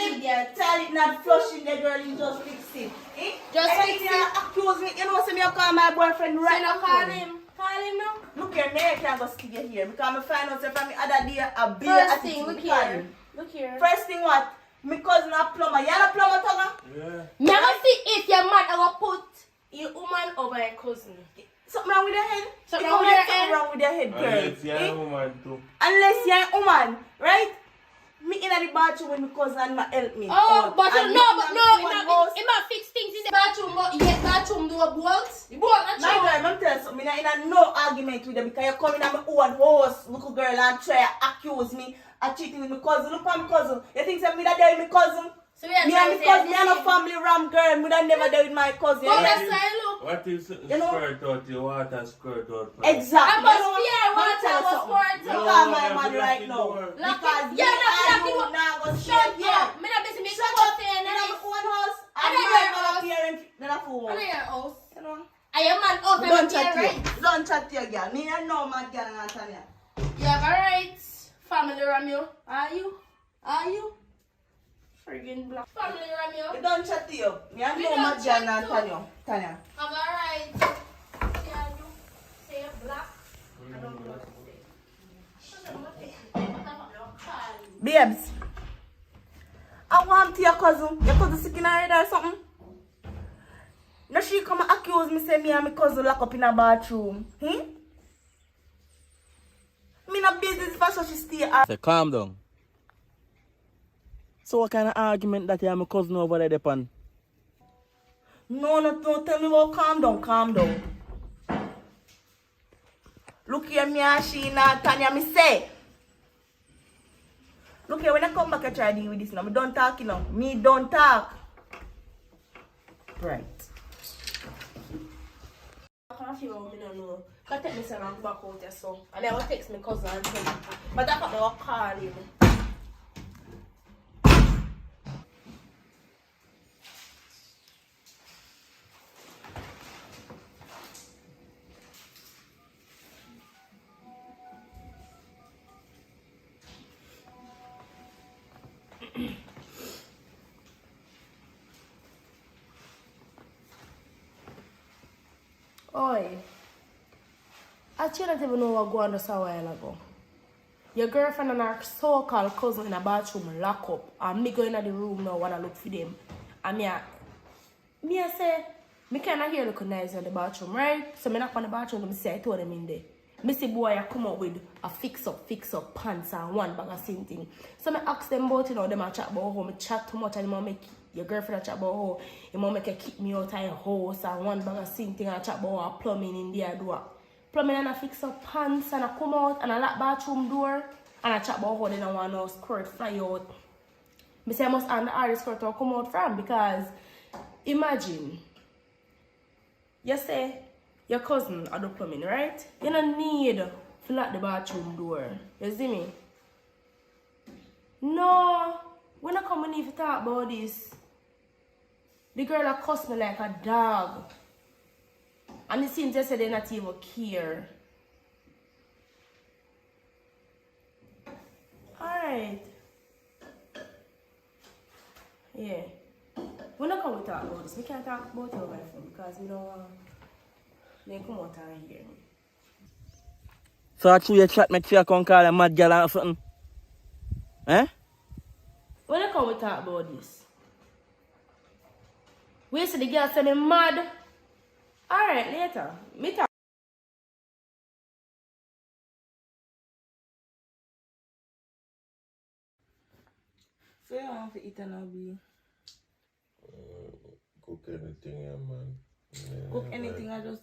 Tell it not flushing the girl, you just fix it. Eh? Just fix Anything it. you accuse me, you know, say me you call my boyfriend right So now. call him. Call him now. Look here, me I can't go stick you here because I find out from the other day a beer First thing, attitude. look here. Look here. First thing what? My cousin a plumber. You a plumber, Toga? Yeah. Never see if your man ever put your woman over your cousin. Something wrong with your head? Something Because wrong with your something head? wrong with your head, girl. Unless you're Eh? a woman too. Unless you're a woman, right? Me in the bathroom with my cousin and my help me. Oh, but And no, me but in no, the it house. might fix things in the bathroom, but yes, bathroom do a bolt. The bolt not My true. girl, I'm telling you something. I'm in no argument with them because you come in at my own house, little girl, and try to accuse me of cheating with my cousin. Look at my cousin. You think me that there with my cousin? So we are Me trying and to my say cousin, me and no family ram girl. Me that never there with my cousin. But Yeah? that's why look. What if something You know- squirt out your water squirt out? Exactly. I must You know what? fear Let me water tell you was something. squirt You out. call my Yeah, man lock right the now. door. Lock Because it. me Yeah, and lock you it. now go Shut straight here. up. Me not busy me Shut come up. up there In and my own house. I And know my your man house. up here in a fool. I know your house. You know? I am man out Don't and chat here, to right? you. Don't chat to you, girl. Me and no man, girl, Antonia. Yeah, alright. Family Ramyo. Are you? Are you? Friggin' black. Family Ramyo. You don't chat to you. Me and We no don't man, chat girl, to. Antonia. Tanya. I'm alright. Yeah, you say you're black. I don't know what to say. I don't know what to say. What about your call? Babes. I want to your cousin. Your cousin sick in her head or something? Now she come and accuse me, say me and my cousin lock up in a bathroom. Me not business for so she stay at. Say, calm down. So what kind of argument that you and my cousin over there depend? No, tell me about calm down, calm down. Look here, me and she and Tanya, me say. Look here, when I come back, I try to deal with this now. Me don't talk, you know. Me don't talk. Right. I can't feel what I don't know. Because take me some and back out there, so. And then I will text my cousin and tell him. But that's what I will call him. Oi. I don't even know what going on a while ago. Your girlfriend and her so-called cousin in a bathroom lock up. And me go in the room now wanna look for them. And me I say, me can't hear look nice in the bathroom, right? So me knock on the bathroom and me say I told them in there. Me see boy I come up with a fix up pants and one bag of same thing. So me ask them about them a chat about how me chat too much and me make your girlfriend a chat about how you might make her kick me out of your house and one bag of same thing and chat about how plumbing in there do. Plumbing and I fix up pants and I come out and I lock bathroom door and I chat about how they don't want no skirt fly out. Me say I must hand the skirt to come out from because imagine you say your cousin are the plumbing, right? You don't need to lock the bathroom door. You see me? No, we're not coming even talk about this. The girl that cussed me like a dog. And it seems they say they not even care. Alright. Yeah. We're not going to talk about this. We can't talk about it over my phone because we don't want they come out and hear me. So I threw your chat, make sure I can call a mad girl or something. Eh? We're not going to talk about this. We see the girl say me mad. Alright, later. Me talk. So you want to eat and be Cook anything, yeah, man. Yeah, cook anything I just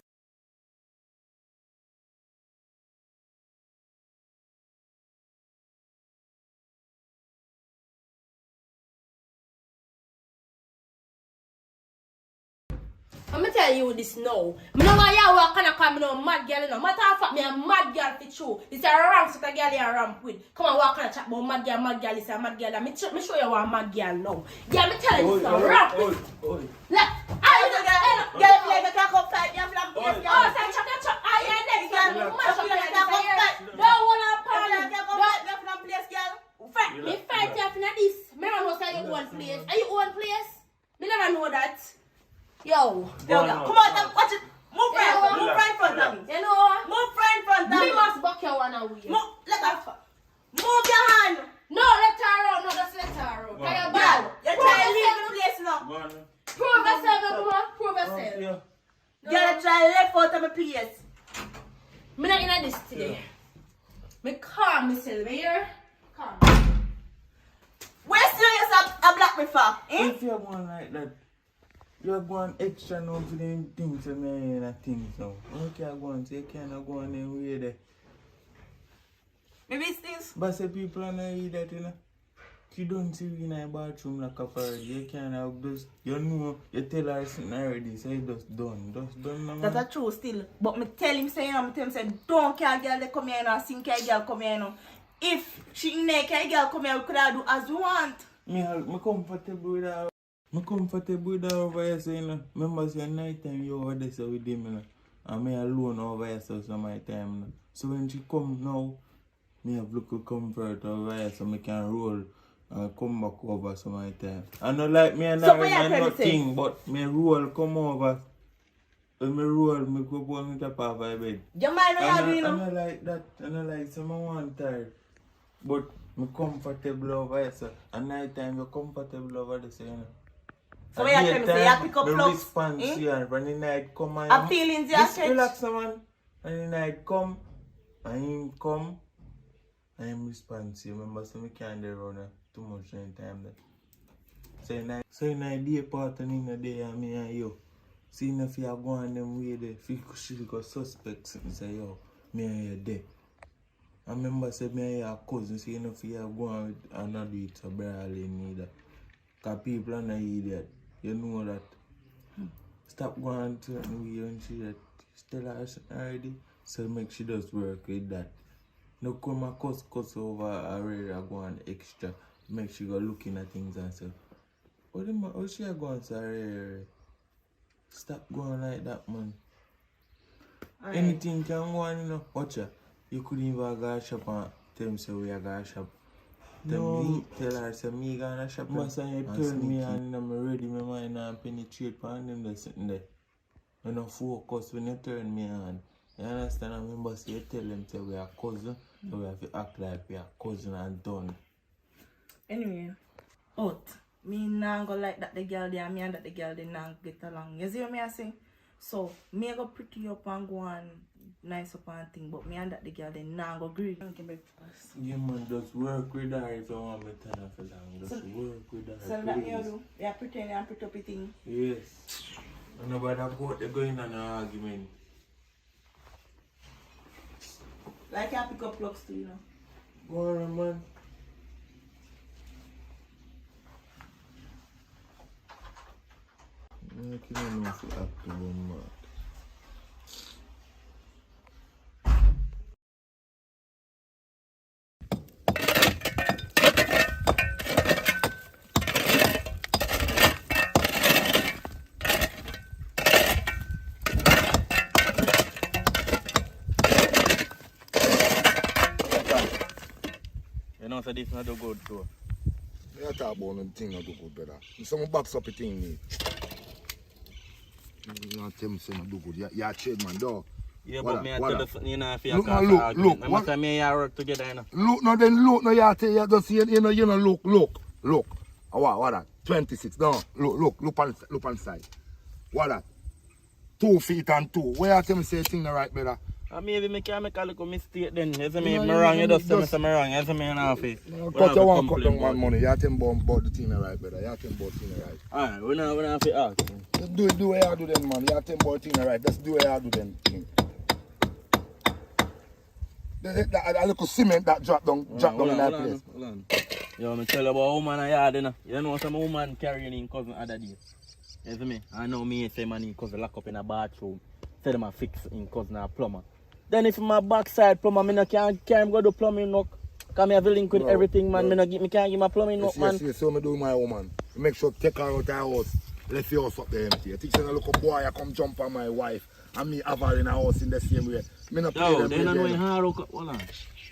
I'm gonna tell you this now. I don't want you walk and come no mad girl, you know. Matter of fact, me a mad girl for true. It's a ramp so the girl you ramp with. Come and walk and chat about mad girl, it's a mad girl. Me show you what a mad girl now. Yeah, me tell you this now. Ramp with. Like, girl like a cock fight, you have to oh, say chop. Ah, yeah, next one. Mash up like that. Don't wanna party. place, girl. Me fight you after this. Me don't know say you go own place. Are you own place? Me never know that. Yo. Come on, watch it. Move right in front of me. You know what? Move right in front of me. Me must buck your one away. Move your hand. No, let her out. No, just let her out. Can you bad? You're trying to leave the place now. Go on. Prove yourself, bro. Prove yourself. Yeah. You're trying to left out of my place. Me not in this today. Me calm myself, here. Calm. Where's you a black me for? If you're going like that, you're going extra now for them things and me and things now. Okay, I'm going to say, can I go on them way there? Maybe it's things. But say people are not eat that, you know. You don't see in a bathroom like a party. You can't have just, you know, you tell her something already, so it's just done. Just done, no, man. That's true still. But me tell him, say, don't care girl, they come here now, sing care girl come here now. If she in there, care girl come here, we could have do as we want. Me comfortable with her. Me comfortable with her over here, so, you know. Remember, say, night time you over there, so with them, you know. And me alone over here, so my time, you know. So when she come now, me have look of comfort over here, so me can roll. Come back over some my time. I know like me and So nothing, but me roll come over. When me roll, me go on the top of my bed. Your mind what you doing I now? don't like that. I don't like someone tired. But me comfortable over here, so at night time you comfortable over there, so you know. So what you tell me say you pick up me plugs? response here. When the night come and A feelings you just catch? relax, man. When the night come, and him come, I am responsive. Remember, so we can't do run too much in time there. So in a day pattern in a day, and me and you. See if you are going them way there, if she got suspects and say, yo, me and you there. I remember say me and your cousin, see if you are going with another it so barely neither. Because people are not idiot. You know that. Stop going to the way and she that tell her already. So make she just work with that. No come a cuss over already go on extra. Make she go looking at things and say, oh she a going to stop going like that, man. Right. Anything can go on, you know. Watch her. You couldn't even go to shop and tell me say we are going to shop. Tell her say me gonna shop. Massa you turn me and I'm ready my mind and penetrate on them there sitting there. You know focus when you turn me on. You understand? I remember say you tell them say we are cousin, so we have to act like we are cousin and done. Anyway, me nah go like that the girl there, me and that the girl they nah get along. You see what me I say? So me go pretty up and go and nice up and thing, but me and that the girl they nah go agree. Yeah man, just work with her if you want me to turn for long. Just work with her. So that you do? You pretend and pretty up a thing? Yes. And nobody about to go in on an argument. Like you pick up plugs too, you know. Go on man. I can't know if you have to go mad. You know, so this not do good too. I talk about them thing not do good, brother. Someone backs up a thing, me. You know, tell me say not do good. You're a trade man, dog. Yeah, but me I tell you know, if you look, can't look. I must have me and you work together, you know. Look, no, you tell you just you know, look. What that? 26, no, look on side. What that? 2 feet and 2. Where you tell me say thing the right, brother? Maybe I can make a little mistake then. You see me, if I'm wrong, you just tell me I'm wrong. You see me, Cut your one, cut down one money. You tell me about the thing right, brother. You tell me about the thing right. Alright, we don't have to ask. Just do what you do then, man. You tell me about the thing right. Just do what you do then. That little cement that drop down in that place. Hold on. Yo, I tell you about a woman and yard, you know. You know some woman carrying in cousin other day. You see me? I know me say man in cousin lock up in a bathroom. Say them a fix in cousin a plumber. Then if my backside plumber, I can't go do plumbing knock. Because I have a link with everything, man. I can't give my plumbing knock, man. Yes, so I do my woman. Make sure take her out of the house. Let the house up there empty. I think a little boy I come jump on my wife. And me have her in a house in the same way. Me not play them. They don't know how to hold on.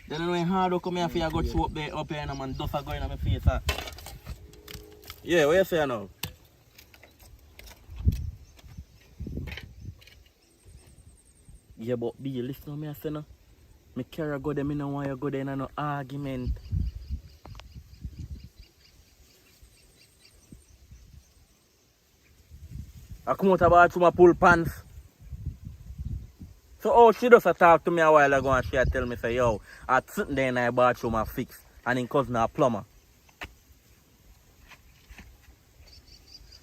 They don't know how to come here for you go through up here and man. Duff are going on my face. Yeah, what you say now? Yeah, but B, listen to me, I say no. Me carry go there, me no want you go there in no argument. I come out about to my pull pants. So oh, she just talk to me a while ago and she tell me say, yo, I sitting there in my bathroom and fix and in cousin a plumber.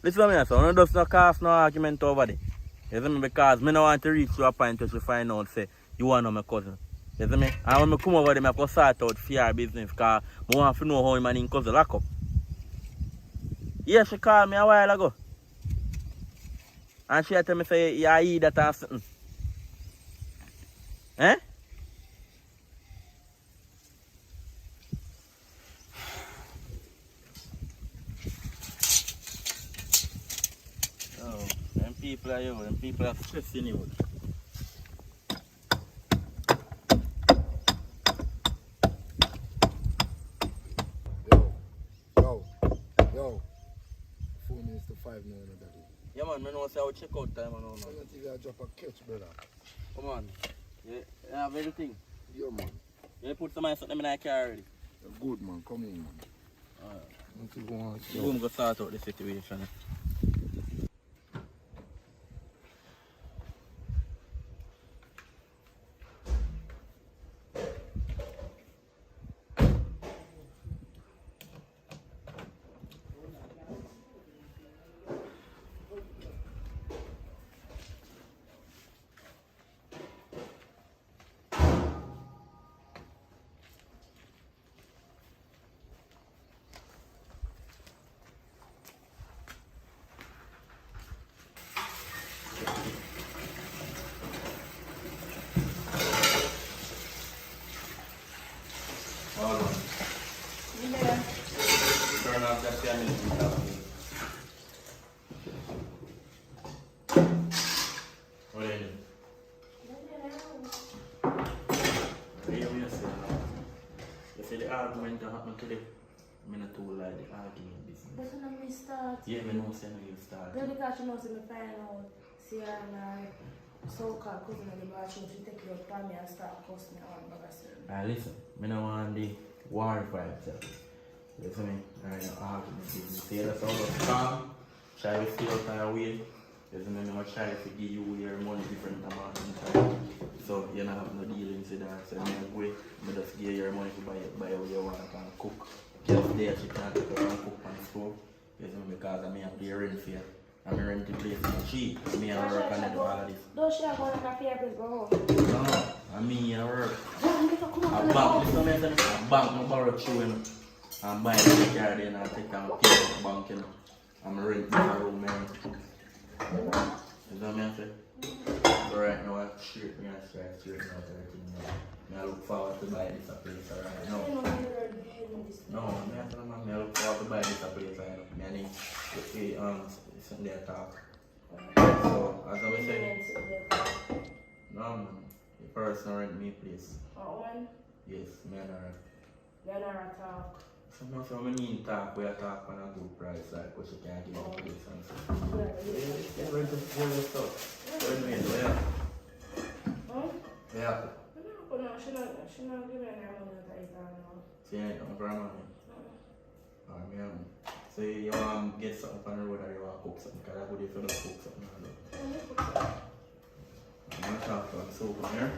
Listen to me, so no does not cause no argument over there. You see me? Because me no want to reach to a point where she find out say you are not my cousin. You see me? And when I come over there, I have to sort out fear business because I want to know how him and his cousin lock up. Yeah, she called me a while ago. And she tell me say, yeah, eat that and something. Eh? Oh, them people are you, them people are stressing you. Yo. 4 minutes to 5 now, daddy. Yeah, man, I know say I'll check out time and all. I don't think I'll drop a catch, brother. Come on. You have everything. Yo, man. You put some something in my car already. You're good, man. Come in, man. Alright. Don't you go on. We're going to start out the situation. Hold on. Yeah. Turn off that camera. What are you doing? What are you saying? You see the argument that happened today? I'm not too like the argument business. But when we start, Yeah, I know saying you start. girl, because she knows me find out, see her and her so-called cousin in the bathroom, she take it up from me and start cussing me out, but I said, Listen, I don't want the war vibes. Listen me, I don't argument business. See, that's all the calm. Try to feel out your way. Listen me, I try to give you your money different amount of time. So you don't have no dealings with that. So I just give you your money to buy what you want and cook. Just there she can't take her and cook on the stove. Listen me, because I may have to rent for you. I'm renting the place and she, me and work and do all of this. don't she have one in her favorite bro? No, I mean I work. A bank, listen me, a bank, I borrow through him. I'm buying the car then I take and pay the bank, you know. I'm renting a room, man. You know what I say? So right now, I straight now everything. I look forward to buy this place right now. No, I look forward to buy this place right now. I need to something there talk. So, as I was saying, no man, the person rent me place. Yes, me and her. Talk. Sometimes when we need talk, we talk on a good price, like what she can't give up place and stuff. Yeah, rent the stuff. What do you mean? Yeah. No, she not giving her money that I don't. She ain't no grandma. Alright, me so you want to get something from the road or you want to cook something? Because I would if you don't cook something. I'm going to talk about soup in here.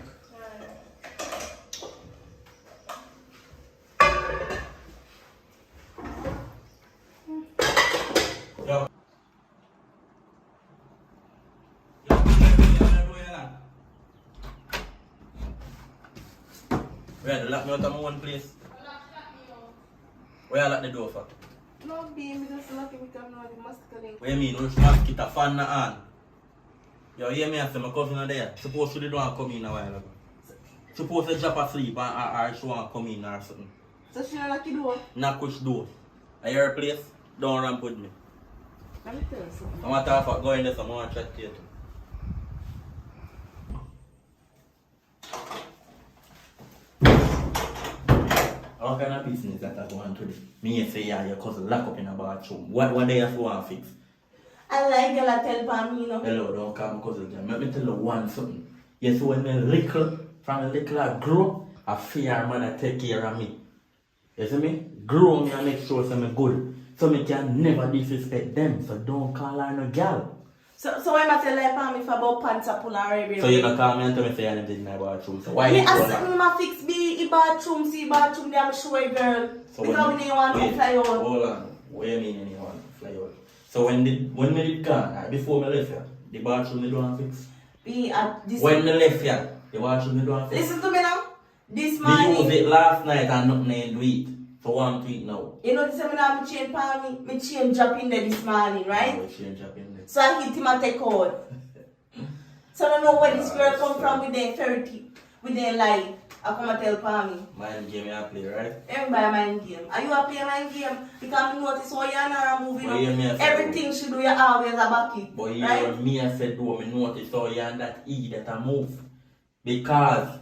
Yo. Where lock me out of my one place? Where I lock the door for? No, baby, just lucky because I'm not the masculine. What you mean? Which mosquito a fan na on? Yo, hear me I say my cousin are there. Supposed to they don't come in a while ago. Supposed to drop asleep or she want to come in or something. So she not lock the door? Knock which door? At your place? Don't ramp with me. Let me tell you something. I want to talk go in there so I want to chat to you too. What kind of business that I go on today? Me say yeah, your cousin lock up in a bathroom. What they have to want fix? I like girl I tell for me, you know. Hello, don't call me cousin. Let me tell you one something. Yes, when me little, from a little I grow, I fear man I take care of me. You see me? Grow me and make sure so me good. So me can never disrespect them. So don't call her no girl. So why am I telling for me for about pants up on our So you don't call me and tell me say I'm in my bathroom. So why me you call ask me ma fix be bathroom, see bathroom, they am sure girl. So because we didn't want to fly out. Hold on. What do you mean you want to fly out? So when me did gone, before me left here, the bathroom they don't fix. Be at this. When me left here, the bathroom they don't fix. Listen to me now. This Me morning. use it last night and nothing ain't do it. So one tweet now. You know, this morning I change for me. Me change drop in there this morning, right? Oh, change up in there. So I hit him and take out. So I don't know where this girl come from with their fairy tip, with their lie. I come and tell Pammy. Mind game I play, right? Everybody mind game. Are you a play mind game? Because I notice how you're not moving But you up. Everything she do, you always a back it. But you right? hear me I said do me notice how you and that E that I move. Because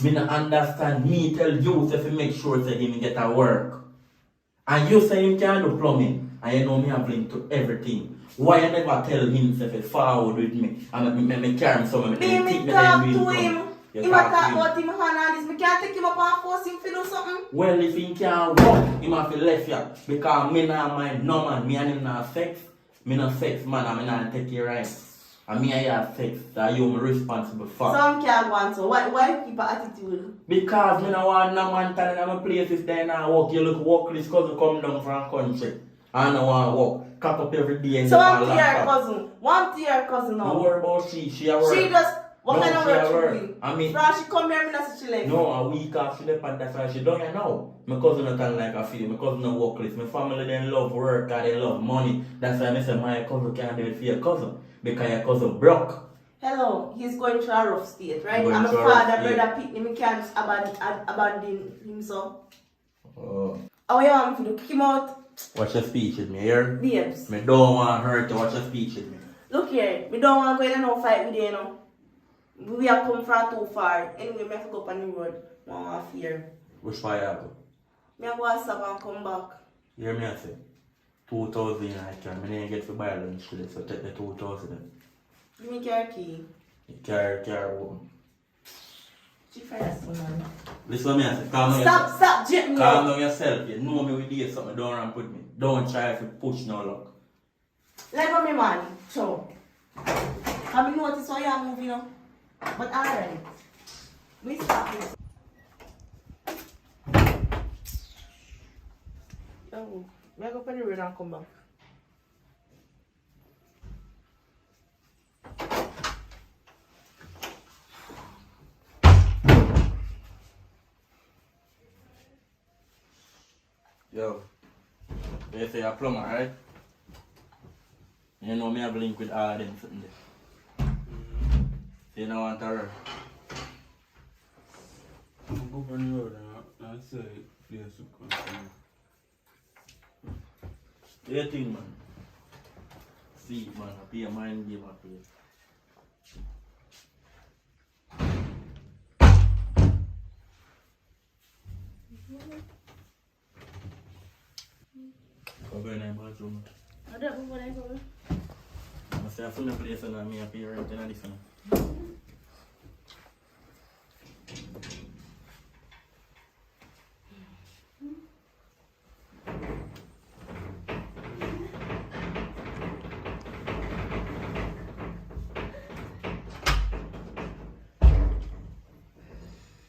me not understand me tell you to make sure that him get a work. And you say him can do plumbing. And you know me have link to everything. Why you never tell him to forward with me? And me carry him somewhere. Me talk to him. He might talk about him hand and this. Me can't take him up and force him to do something. Well, if he can't walk, he must be left here. Because me not mind no man. Me and him not sex. Me not sex man and me not take your right. And me and you have sex. That you responsible for. Some can't go on so. Why keep an attitude? Because me not want no man telling them a place if they not walk. You look workless because you come down from country. I don't want to walk. Cut up every day and so one to your cousin. One to your cousin now. Don't worry about she a work. She just, what No, kind of she a work work. she doing? I mean, From she come here, me not say she left. no, a week after she left and that's why she done it now. My cousin not kind like a feel. My cousin not workless. My family then love work and they love money. That's why I say my cousin can't do it for your cousin. Because your cousin broke. Hello, he's going through a rough state, right? Going I'm a through a father, rough state. brother, pick me can't just abandon him so. Oh. How you want me to do? Kick him out? Watch your speech with me, here. Babes. Me don't want her to watch your speech with me. Look here, we don't want to go in no fight with you, you know. We have come from too far. Anyway, I have to go up on the road. I want to fear. Which fire I go? I go to stop and come back. Hear me I say? 2,000 I can. I didn't get to buy lunch today, so take the 2,000. Give me your key. Carry woman. She first, man. Listen to me I say, calm down yourself. Stop, jet me. Calm down yourself. You know me with this something, don't run put me. Don't try to push no luck. Let go me man. So. Have you noticed how you're moving now? But alright. We stop this. Oh, we go for the road and come back. Yo, they say a plumber, right? You know me have link with all them something there. So you don't want to run. I'm going to the road and I say place to continue. Do you think, man? See, man, I pay a mind game up here. Go in the bathroom. I don't know what I go. I say I found a place and I pay rent in this one.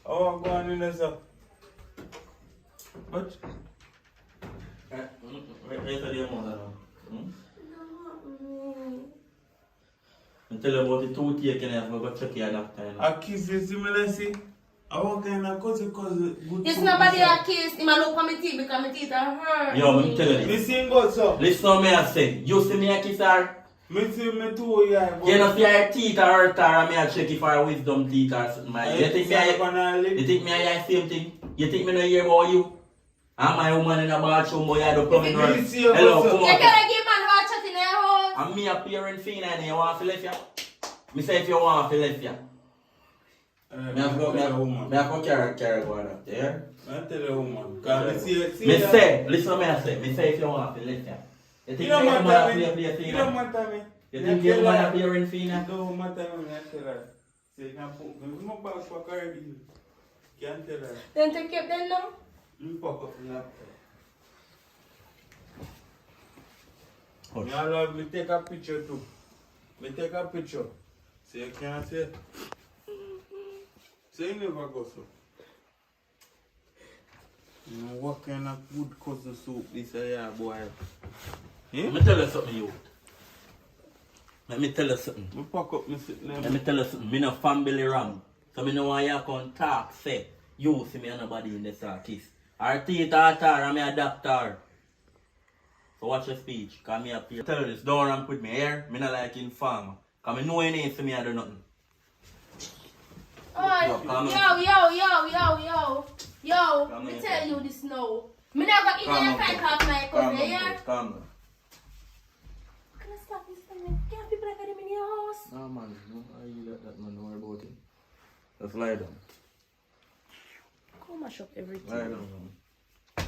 Oh, I'm going in there, sir. What? Wait for the amount now. I tell you about the two taking it, I'm going to check your doctor. A kiss is similar, see? I walk in a cause good. It's nobody a kiss. Him a look for me teeth because my teeth are hurt. Yo, I'm telling you. Listen, good, sir. Listen to me I say. You see me a kiss her? Me see me too, yeah. You know see her teeth are hurt her and me a check if her wisdom teeth or something. Man. You think me a same thing? You think me no hear about you? I'm my woman in a bathroom boy I do plumbing work. Hello, come You on. can't give man hot chat in their house. And me a parent fiend and you want to left ya? Me say if you want to left ya. Me have go carry go up there. I tell a woman. Cause Me say, listen to me I say. Me say if you want to listen. You think you don't matter me? You don't matter me. You think you want to play in Fina? Don't matter me, I tell her. Say, you can put me back for carry. Can't tell her. Then take it then now. You pop up the laptop. I love me take a picture too. Me take a picture. So you can't say. So you never go so. You know what kind of good cousin soup this here, boy? Let me tell you something, you. Let me tell you something. Me pack up me sitting there. Let me tell you something. Me no family ram. So me no want you come talk, say, you see me and nobody in this artist. Our theater and me a doctor. So watch your speech. Cause me up here. Tell you this, don't ramp with me here. Me not like informer. Cause me know you ain't see me I do nothing. Yo, Come me here, tell come. you this now. Me never even a fight off my cousin, yeah? Calm down. Can I stop this thing? Can't people like them in your house? No man, no, I you got that man, don't worry about it. Just lie down. Come mash up everything. Lie down, man.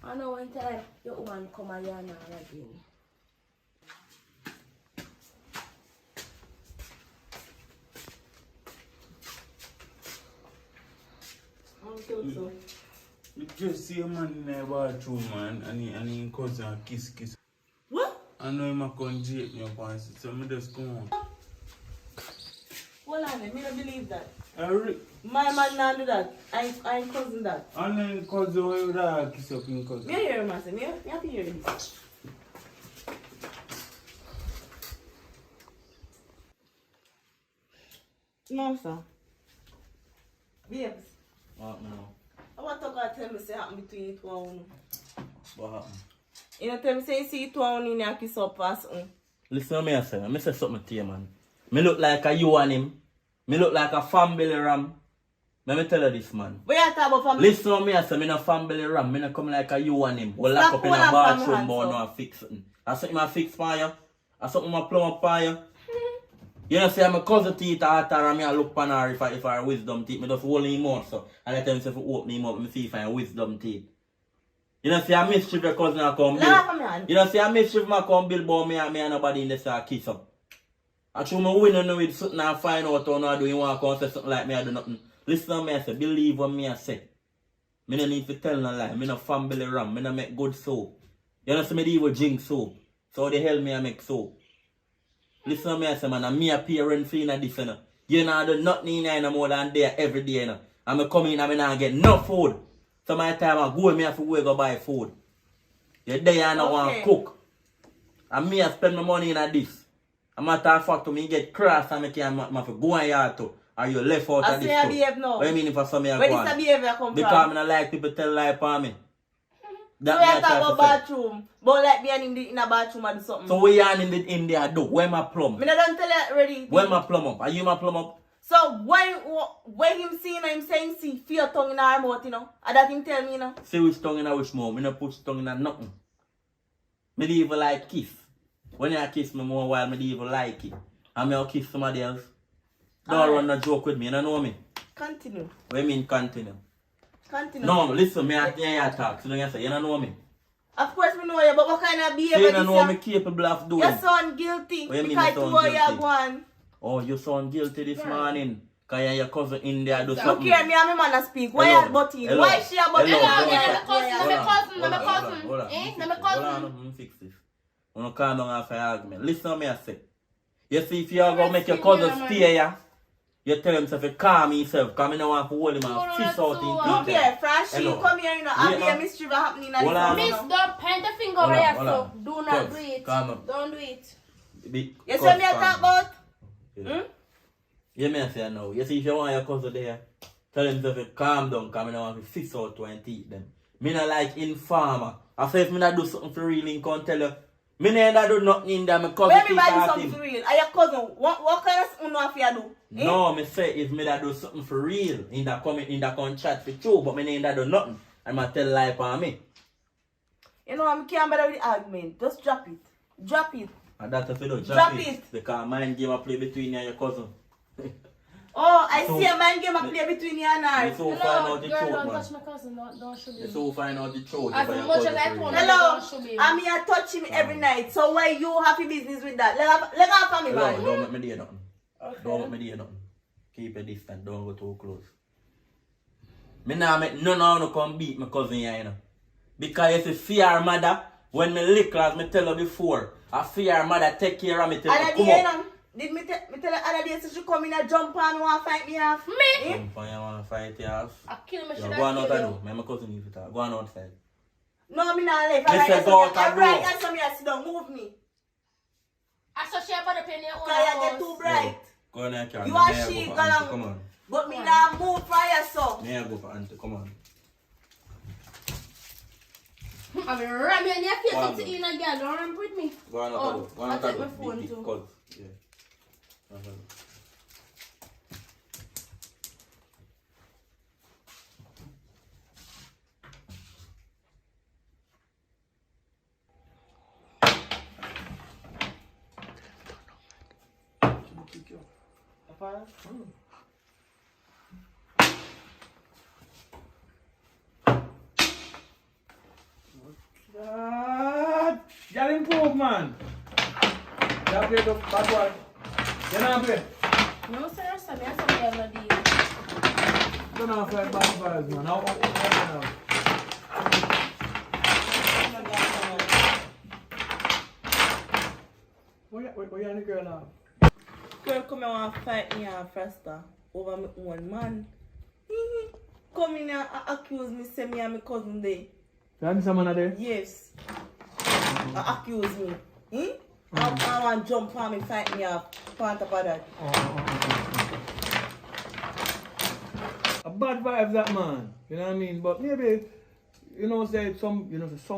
I know when time your woman come and you're not again. You just see a man in the bathroom, man, and he cousin kiss. What? I know him a come jape me up and say, so me just come on. Hold on, me don't believe that. I My man not do that. I cousin that. know him cousin why you da kiss up him cousin. Me hear him say, me have to hear this. No, sir. Babes, What now? I want to talk tell me say happen between you two and you. What happened? You know, tell me say you see you two and you and kiss up or something. Listen to me, I say something to you, man. Me look like a you and him. Me look like a family ram. Let me tell you this, man. But you talk about family. Listen to me, I say, me no family ram. Me no come like a you and him. We lock Stop up in a pulling up on my bathroom, hands, but so. no fix something. I something I fix for you. I something I plumb up for you. You know, say I'm a cousin teeth after and me I look pan her if I wisdom teeth. Me just hold him out, so. And I tell him, say, if I open him up, me see if I wisdom teeth. You know, see, I mischief your cousin I come Laugh at me, build. man. You know, see, I mischief my come build, but me and nobody in the side kiss up. I show me winning with something and find out how I do. You want to come say something like me, I do nothing. Listen to me, I say, believe what me I say. Me no need to tell no lie. Me no family ram. Me no make good soap. You know, see me even drink soap. So the hell me I make soap. Listen to me, I say, man, and me appearing for you in this, you know. You know, I do nothing in here no more than there every day, you know. And I come in and I not get no food. So my time I go, me have to go buy food. You there and I want to cook. And me I spend my money in this. A matter of fact, to me get cross and I can have to go on yard too. Or you left out I of say this I too. behave now. What do you mean if I saw me I Where go this on? behavior come Because from? I don't like people tell lie upon me. So me I you try talk to about say. bathroom, but like me in a bathroom or do something. So what you on in there do? Where my plum? Me don't tell you already. Where my plum up? Are you my plum up? So when him seeing him saying see fear tongue in our mouth, you know, and that him tell me, you know. See which tongue in a which mouth. Me no put tongue in a nothing. Me don't even like kiss. When you kiss me more while me don't even like it. And me will kiss somebody else. Don't run no joke with me, you don't know me. Continue. What do you mean continue? Continue. No, listen, me I hear you talk. So don't you say, you don't know me. Of course we know you, but what kind of So behavior you this don't know me is? capable of doing. You sound guilty What you mean because you you sound are guilty? going. Oh, you sound guilty this morning. Because your cousin in there do Don't something. care me and my man speak. Why Hello. you butting? Hello. Why she a butting? Hold on, let me fix this. I'm going to calm down after your argument. Listen to me, I say. You see, if you are going to make your cousin stay here, you tell him to calm himself, because I don't want to hold him and fist out in Look here, Frank, she come here, you know, Wait, and be a mischief happening in Hold on. this Miss, house. don't point the finger Hold on, over here, hold so on. do not Cuz, do it. calm down. Don't do it. You see me I talk about? Yeah. You may say no. You see, if you want your cousin there, tell him to calm down, because I don't want to fix out to and teach them. Me not like informer. I say if me not do something for real, he can't tell you. Me not do nothing in there, my cousin When keep everybody do asking. something for real, are your cousin, what kind of something have you do? Eh? No, me say if me that do something for real, in that come chat for true, but me ain't that do nothing. I'm going to tell lie for me. You know, I can't better with the argument. Just drop it. Drop it. And that's if you don't Drop drop it. it. Because mind game I play between you and your cousin. Oh, I So- see a mind game I play between you and her. You so find out the girl, truth, don't man. touch my cousin. Don't shoot You him. so find out the truth. As if your much as cousin I for told real. her. Hello, Don't shoot him. I'm here touching every night. So why you have your business with that? Let her have me, Hello, man. don't make me do nothing. Okay. Don't make me do nothing. Keep it distant. Don't go too close. Me nah make none of you come beat my cousin here, you know. Because you see, fear mother, when me lick as me tell her before, I fear mother take care of me till Other me come day, up. did me tell her other day so she come in and jump on me and fight me off? Me? Eh? Come for you wanna fight you off. I kill me, Yo, should go on I out kill and you? do. Me and my cousin need to talk. Go on outside. No, me not left. Me say go out and I'm do. right, that's why I sit down. Move me. I saw she about to pay your own Because you get house. too bright. Go on and carry. You Me and I she go go for auntie. along. Come on. But me not move for you, so. Me I go for auntie. Come on. I mean, ram you in your face Wow. up to in a girl. Don't run with me. Go on Oh, out and do. Go on I'll out take and my do. phone Big too. cuz. Yeah. Uh-huh. Y'all improve, man. Y'all play the bad boy. You not play. No, sir, I saw me. I saw me have no deal. You don't fight bad boys, man. Now. Where you and the girl now? Girl come and want to fight me and faster over my own man. Come in and accuse me, say me and my cousin there. You have someone there? Yes. Accuse me. I want to jump on me, fight me up. On top of that. A bad vibes, that man. You know what I mean? But maybe, you know, say some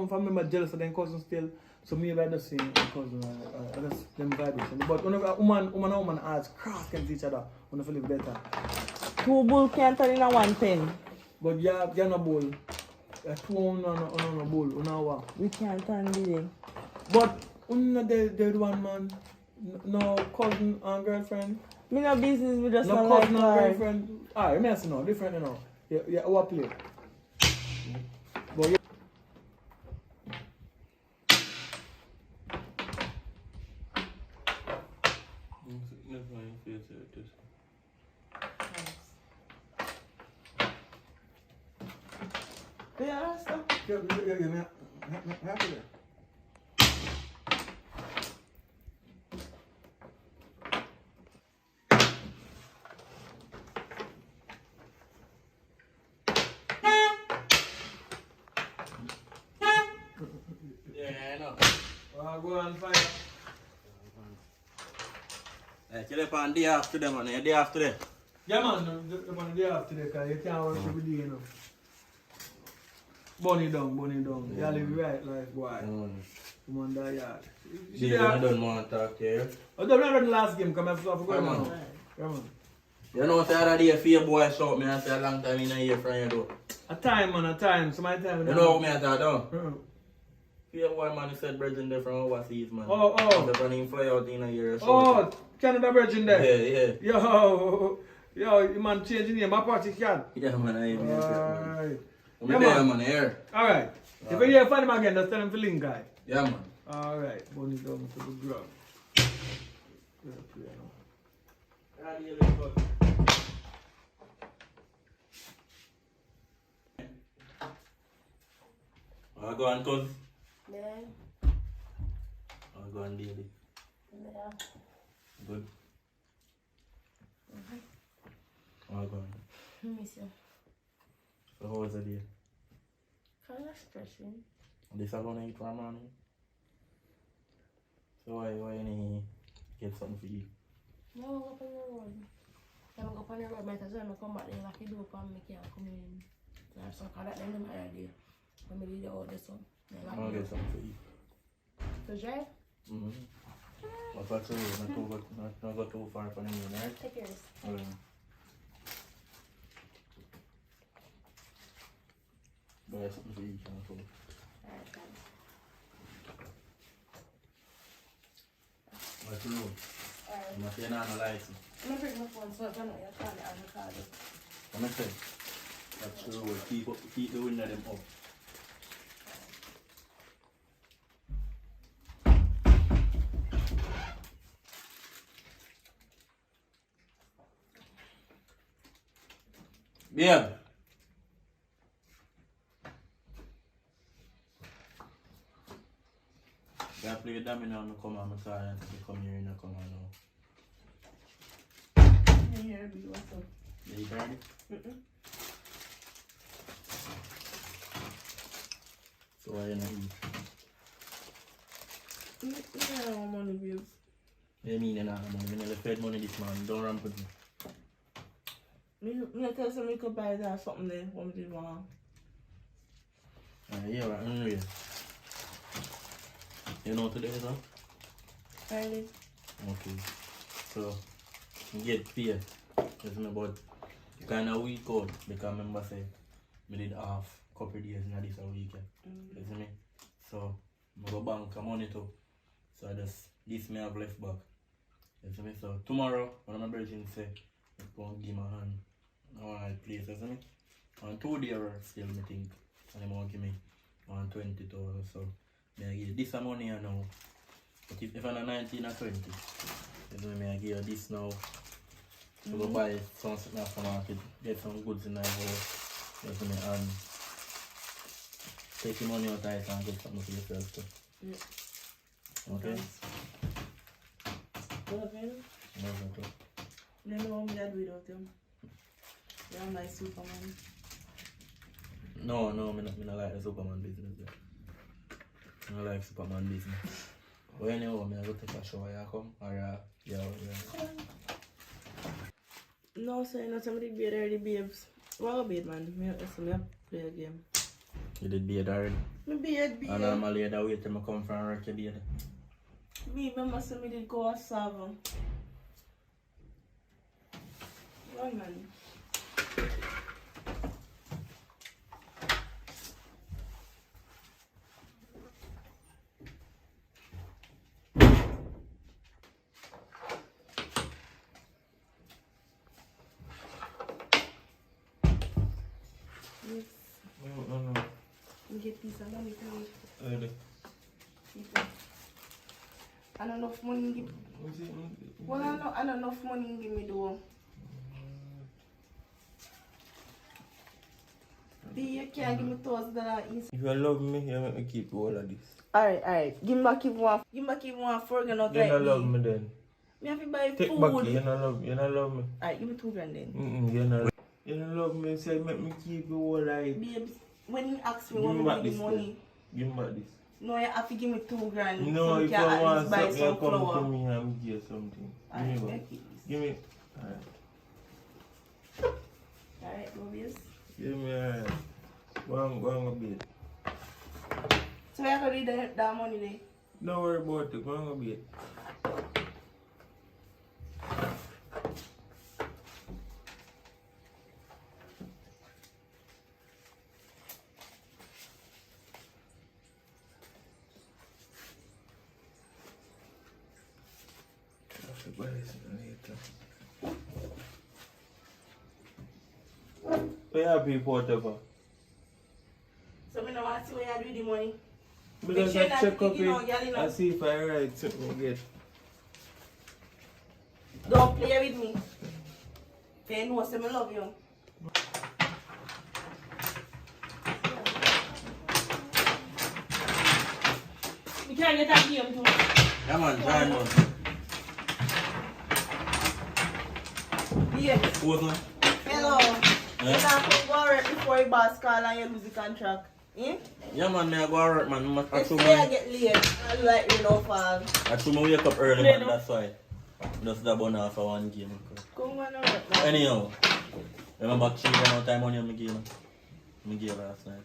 family are jealous of their cousin still. So maybe I just see my cousin, I just them vibration. But when a woman as cross against each other, when I feel it better. Two bull can't turn in a one pen. But you're not bull. Two on a bull, on a what? We can't turn the day. But the one man, no cousin and girlfriend. Me no business, we just No not like cousin and her. girlfriend. Ah, you may say no, different, you know. Yeah, what play? But yeah. Yeah, so. Yeah, happy there. Yeah, I know. Go on fire. Hey, chill up on day after them, man. Day after them. Yeah, man, the day after that, because you can't work every day, you know. Bunny down. You live right life, boy. Come on, that yard. See, I don't want to talk to you. I don't remember the last game, come here, so I forgot, Come man. on. Come on. You know, the other day, fear boy shout me and say a long time in a year from you, though. A time. So my time. You know what me I thought, though? Uh-uh. Fear boy, man, he said brethren there from overseas, man. Oh. They're running fly out in a year or so. Oh, Canada Virgin there. Yeah. Yo, you man changing name, my party can. Yeah, man, I even man. Alright. I'm Yeah, there, man. man, here. Alright. If you hear find him again, just tell him to link, guy. Yeah, man. Alright. Bunny down to the ground. I go on, cuz. Yeah. I go on daily. Yeah. Good. I go on. Miss you. So how was the day? Kind of stressing. This is going to eat for morning. So why you need get something for you? No, I'm up on the road. I'm up on the road. Might as well I come back there. Like you do come, make you come in. There's some kind of them in my idea. I'm going to do all this one. I'll get something for you. To drive? What's that to you? Not go too far from you, right? Take yours. Buy something for you, too. Alright, thanks. What's the road? Alright. I'm so you're not like it. I'm gonna bring my phone so I don't know you're calling and recording. I'm say, that's true. Keep the window them up. Yeah. I play domino and come on my car and come here and come on now. I hear you what's up. Yeah, you ready? So why you not eat? Yeah, I want money bills. Yeah, me and I money. I never paid money this man. Don't ramp with me. Me tell some me could buy that something there. What me did want. Yeah, right. Unreal. You know today, no? Friday. Okay. So, you get paid. It's about kind of week out because I remember say I did half couple days in this a weekend. You see me? So, I go bank money too. So, this may have left back. You see me? So, tomorrow, when my brother say, I'm going to give my hand. I want to place, you see me? On 2 days still, I think. And I'm going to give me 120 or so. I give this money now. But if I'm 19 or 20, then I give you this now. So go buy something off the market, get some goods in the house, and take your money out of it and get something for yourself too. Yeah. Okay? What have you? You know what me I do without him? You're my Superman. No, I don't like the Superman business there. I don't like Superman business. But anyway, I go take a shower, you come? Or yeah. No, sir, not somebody bed already, babes. Well, bed, man. Me play a game. You did bed already? Me bed. And normally I wait till I come from work, you bed. Me, remember, so me did go a 7. One man. No. You get piece of money for me. Really? I don't know if money give. Well, I don't know if money give me though. You can't give me $1,000 If you love me, you make me keep all of this. Alright. Give me back even one. Give me back even one forget not You like don't love me then. Me have to buy Take food. back, you don't love me. Alright, give me $2,000 then. You don't love me, say make me keep you all life. Babes, when you ask me Give what me me back do this with the money, Give me back this. no, you have to give me $2,000. No, so if you I can at want least buy something, you some come to flour. me and give you something. Give me Alright, back. keep this. Give me. Alright. Alright, Mobius. Give me alright. Go on a bed. So where can you read that money there? Don't worry about it. Go on a bed. Where are people, whatever? So I don't want to see what you do with the money. Because Make I sure check that up you know, it girl, you know. and see if I write something again. Don't play with me. They know say I love you. We can't get that game too. Yeah, man, try one. Yeah. Who's man? Hello. You can't go work before your boss call and you lose the contract. Eh? Yeah, man, I go work, man. I If I get late, I like you know fall. wake up early, man, that's why. Just the bun off for one game. Come on work now. Anyhow, remember cheap amount of time on your game? Me gave last night.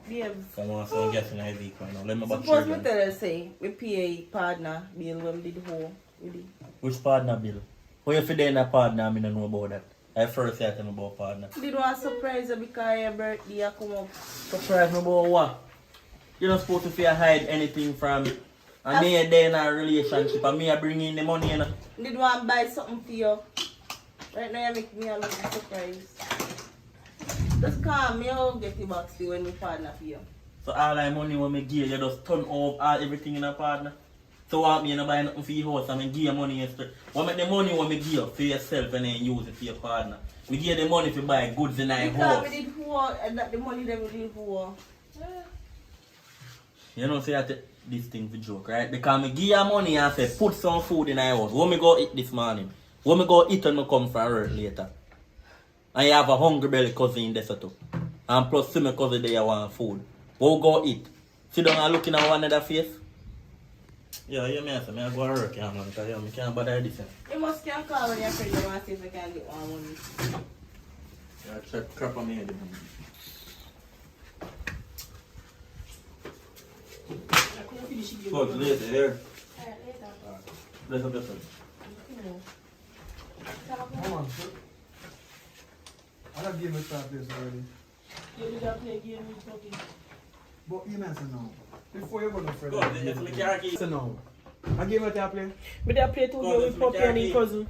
Babes. Come on, so I'm guessing I week right now. Let me back Suppose me cheap. tell you say we pay partner bill when we did home. We did. Which partner bill? Who you fit in a partner? I don't know about that. I first say I tell me about partner. Did want to surprise you because your birthday come up. Surprise me about what? You're not supposed to hide anything from And me a day in a relationship and me a bring in the money, you know. Did want to buy something for you. Right now you make me a little surprise. Just calm me out, get you back still when we partner for you. So all that money when me give you just turn off all everything in a partner. So what me you buy nothing for your house and me give you money instead. What make the money when me give you for yourself and then use it for your partner. Me give you the money to buy goods in our house. Because we did for and that the money that we did for. You know say I take this thing for joke, right? Because me give you money and say put some food in our house. What me go eat this morning? What me go eat when me come from work later? And you have a hungry belly cousin in there too. And plus see my cousin there want food. What go eat? Sit down and looking at one another face? Yeah, you may say, I go to work, yeah, man, because I can't bother this. You must can call when your friend you want to see if you can get one money. Yeah, check crap on me head. So it's later, here. Let's have this one. Come on, sir. I don't give it that place already. You did not play a game with talking. But you may say no. Before you go to Fred. Go on, let's make your key. Say no. I give it that play. But they play two games with Puppy and his cousin.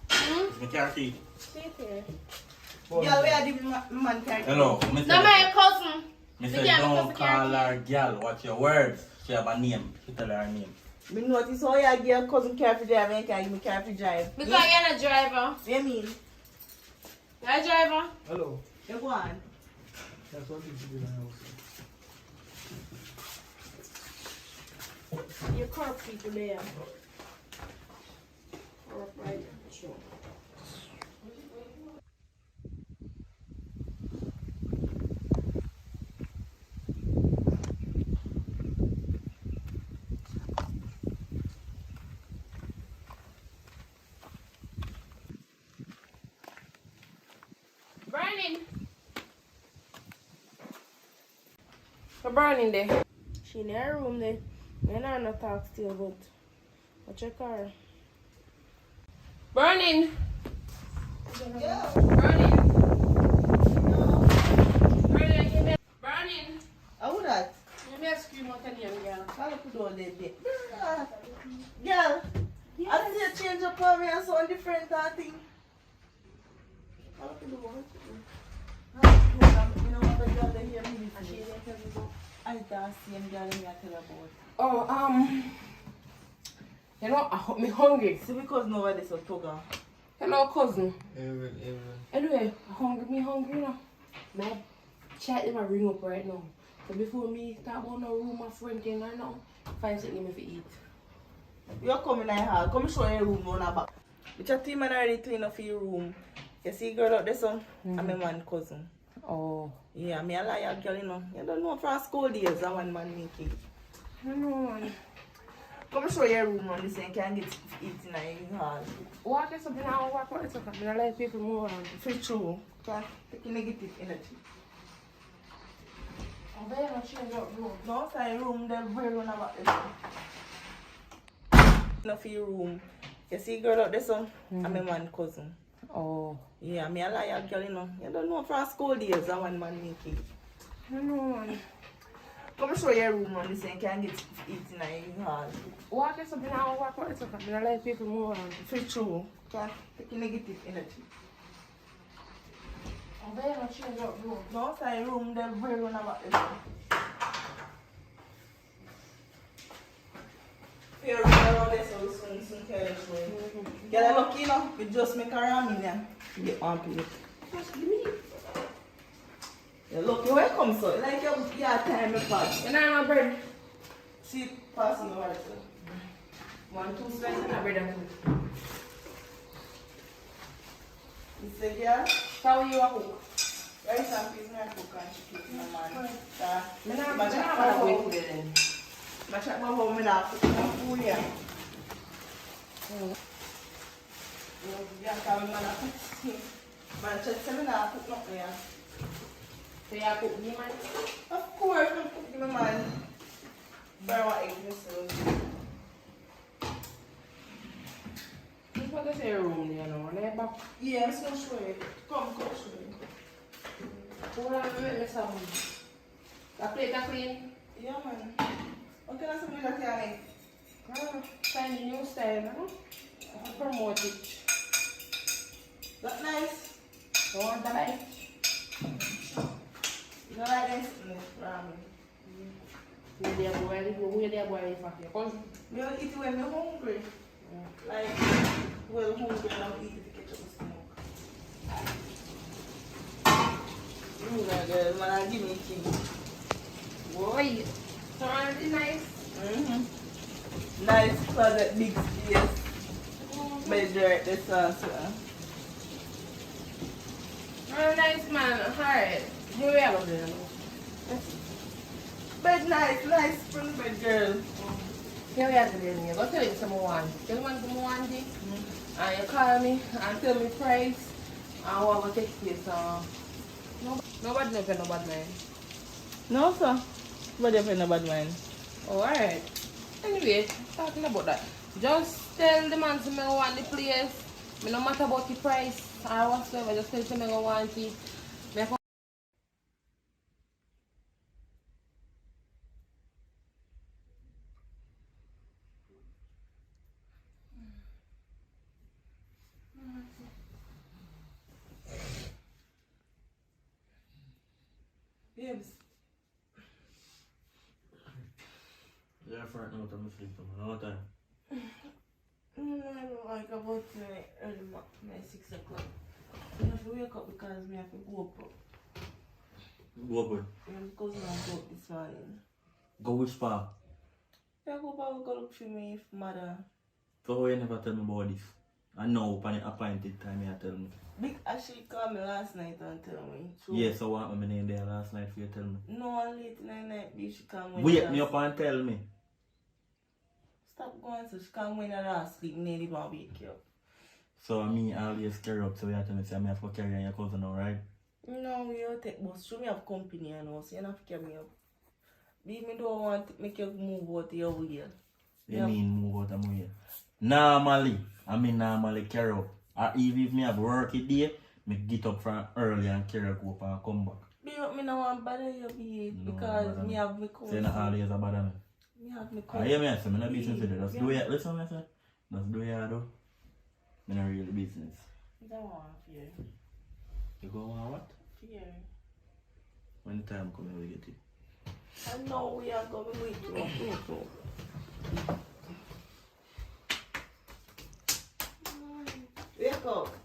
Let's make your key. Sit here. Yeah, we are the man character. Hello, No, my cousin. Me The say girl don't because the call girl- her girl, watch your words. She have a name. She tell her name. Me notice how you give your cousin car for drive and you can give me car for drive. Because you're not a driver. What you mean? You're a driver. Hello. You go on. That's what you do in the house. You corrupt people there. Corrupt right. Sure. Burning. We're burning there. She in her room there. I know not talk still, but I check her. Burning. Yeah. Burning. Burning. Give me. Burning. How would that? Give me a scream out of here, girl. I'll put all that there. Girl, I see you change up on me and so different that thing. I'll put all that. You know what the girl they hear me and she didn't tell me about. I don't see him girl in here tell about. Oh, you know, I'm hungry. See because nobody so toga. Hello, cousin. Even. Anyway, me hungry now. My chat in my ring up right now. So before me talk about no room, my friend thing right now, find something to eat. You're coming in hall. Come show your room on our back. Which a team man already clean up your room. You see girl out there son? I'm my man cousin. Oh. Yeah, me a liar girl, you know. You don't know from school days that one man make it. I know, man. Come show your room on this and can get eat in the hall. Walk is something I walk what it's okay. I like people move around. For true. Can take negative energy. Oh, there, no change up room. No, outside room, they're very run about this. No for your room. You see girl out there son? I'm my man cousin. Oh. Yeah, me a liar girl, you know. You don't know from school days that one man make it. I know, man. Come show your room on this and can get eat in the hall. Walk is something I walk what it's okay. I like people move around. For true. Can take negative energy. Oh, there, no change up room. No, outside room, they're very run about this. You're around there, so soon careless way. Get a lucky, you know, we just make a million. Get one plate. You're lucky, where come so? Like your time you pass. And I'm a bread. See, passing over there. 1, 2 slices and a bread and two. You say, yeah? How you a cook? Rice and peas, I cook and chicken, man. I'm not wait for them. I check my home and I cook some food here. Yeah, because man, I cook. Man, check 7 I cook nothing here. So you cook me, man? Of course, I'm cooking my man. But I want egg myself. This what they say room there, no? They're back. Yeah, I'm so sure. Come, show you. Hold on, let me some. That plate are clean. Yeah, man. What kind of something that you like? Find a new style, huh? Promote it. That nice? Don't want to like. You don't like this? No, ramen. Where they are boy for your cousin. Me don't eat it when I'm hungry. Like, well, hungry and I'll eat it to catch up the smoke. My girl, man, I give me tea. Boy, so already nice. Nice closet, big space. Measure the sauce. Oh, nice man. Alright. Here we are then. Bed nice spring bed, girl. Here we are then. Go tell him some more. Tell him some more thing. And you call me and tell me price. And what will take place. Nobody knows no bad man. No, sir. But you no bad mind. Oh, alright. Anyway, talking about that. Just tell the man to me I want the place. Me no matter about the price or whatsoever. Just tell him I want it. Me come. Babes. Yeah, friend, no time to sleep. No time. I don't like about early 6 o'clock. I have to wake up because I have to go up. Go up. Because I go up this morning. Go which part? I go up, go look for me, mother. So how you never tell me about this? I know upon the appointed time you tell me. Big Ashley called me last night and tell me. So Yes, I want my name there last night for you tell me. no, late in the night, she can't win. Wake me up and tell me. Stop going so she can't win her last sleep. Nearly want to wake you up. So me always carry up, so you have to say I have to carry on your cousin now, right? No, we don't take bus. Show me have company and all, so you don't have to carry me up. Me don't want to make you move out your way. You mean move out of my way? Normally carry up. Or even if me have work a day, me get up from early and carry up and come back. Me no want bother you, babe, No, because bother me me. have my cousin. So you not always a bother me. Me have my I cousin. hear me say, I'm not business with it. Just do it. Listen, listen. Just do it, do. I'm not really business. I don't want fear. You go on what? Fear. When the time comes, we get it. I know we are going to wait you. Wake up.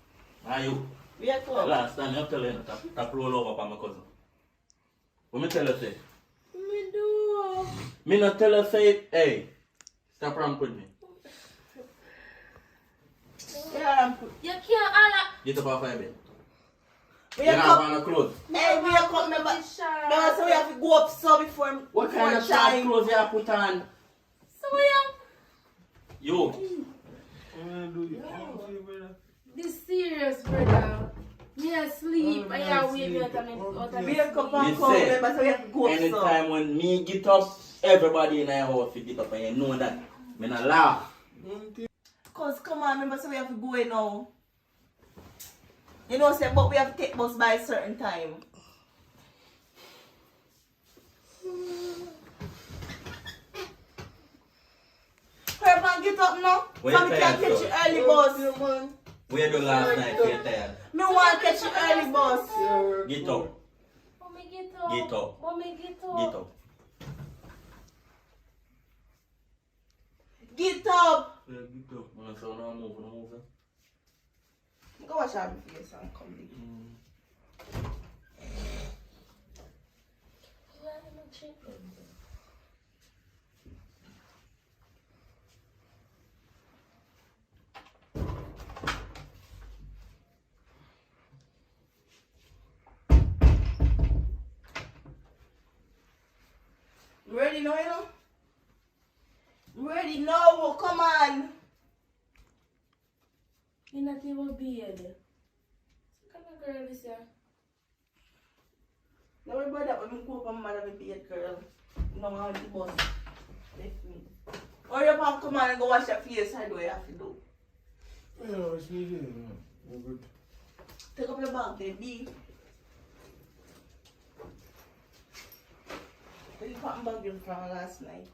Are you? Wake up. Last time you tell you to roll over for my cousin. What me tell you say? Me do. Me not tell her say, hey, stop ramp with me. Yeah, You can't holla. Get up off my bed. wake You not up. have on a clothes. Hey, wake up, remember. No, so we have to go up so before What kind of short clothes you have put on? So we have You. this serious, brother. Me asleep. I can't wake me out of Wake up and You come, say, remember, so we have to go up so. anytime when me get up, everybody in the house will get up and you know that. Me not laugh. Cause come on, remember, so we have to go in now. You know, say, but we have to take bus by a certain time. Hurry up and get up now. Where So we you can tired, catch sir? you early bus. We had the last night for you tired. Me want to catch you early bus. Get up. Mommy, get up. Get up. Mommy, get up. Get up. Get up. Yeah, get up. I'm so now move. Go wash out my face and come back. Ready now, you know? Ready now, come on. You not even beard. What kind of girl is ya? Don't worry about that when I go up and mad at me, girl. No one on the bus. Left me. Hurry up and come on and go wash your face. I do what you have to do. Yeah, it's me there. We're good. Take up your bag, baby. Take your cotton bag in from last night.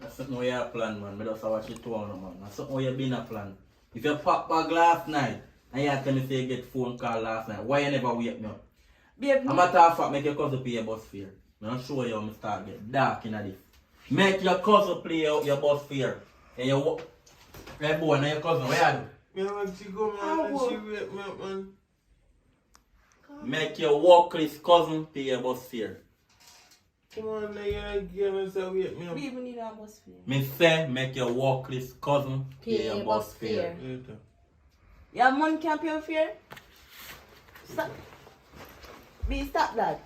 That's something we have planned, man. I just watch it too, man. That's something we have been a plan. If you pop bag last night, and you tell me say you get phone call last night, why you never wake me up? Babe, I'm matter of fact, make your cousin pay your bus fare. I'm show you how I start get dark in this. Make your cousin play out your bus fare. And you walk. Right, boy, now your cousin, where you Me want to go, man, and she wake me up, man. make your workless cousin pay your bus fare. Come on, now you give me some wake me up. babe, we need a bus fare. Me say, make your workless cousin pay your bus fare. Later. You have money can't pay your fare? Stop. Be stop that.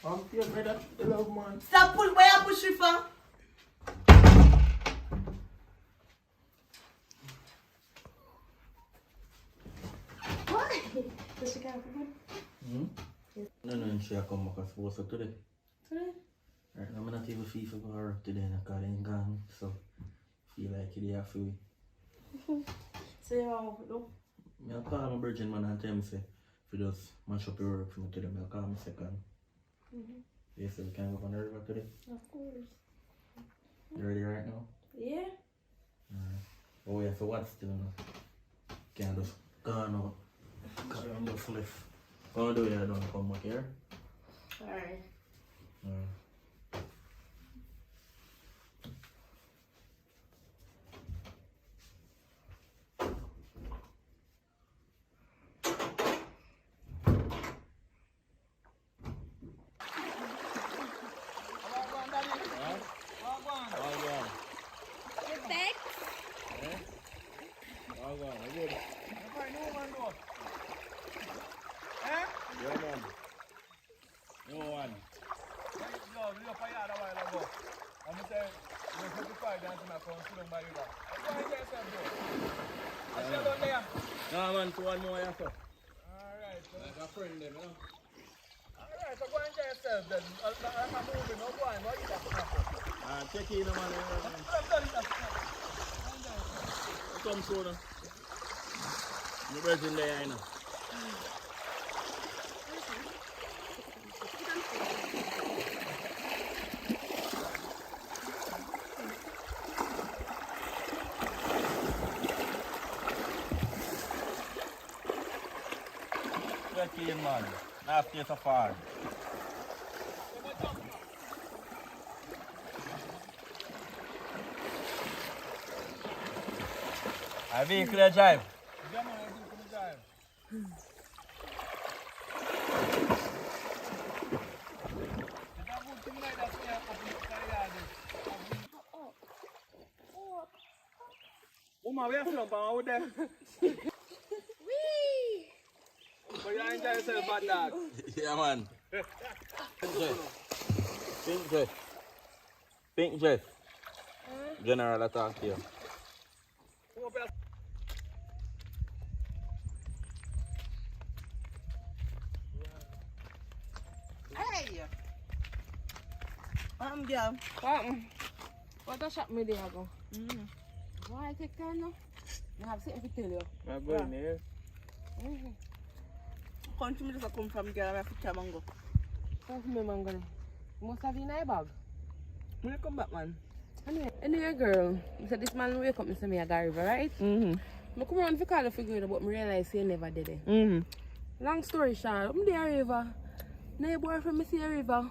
I'm here, brother. I love, man. Stop push, where you push it from? What? Does she come No, she a come back as supposed to today. today? Right now, I'm not even feel for go her up today because I'm gone. So, feel like it have to. So you want to do? I'll call my virgin man and tell me, say, if you just mash up your work for me today, I'll call me second. Yes, so we can go on the river today. Of course. You ready right now? Yeah. Alright. Oh, we have to watch still now. Can't just go on because I'm just left. What do you don't come back here? Alright. Alright. No, man, to one more, yeah, sir. Alright, so. Like a friend, them, you know. Alright, so go and get yourself then. I'm not moving, no go on. What you got to happen? Check in, man. Come soon, no. My virgin there, you know. Check in, man. After so far. I vehicle drive. Yeah, man, I do come drive. It's a good thing like that, yeah, up in the yard. Woman, we are from out there. But you enjoy yourself, bad dog. Yeah, man. Pink dress. Pink dress. General attack here. Hey! Girl. What a shop me there ago? Why take time now? I have something to tell you. I'm going here. Country me just come from girl, I have to try mango. Come from me, mango. You must have in a bag. When you come back, man? Anyway, girl, I said this man wake up and say me a go river, right? I come around to call you figure but I realize he never did it. Long story short, I'm there river. Now your boyfriend me see a river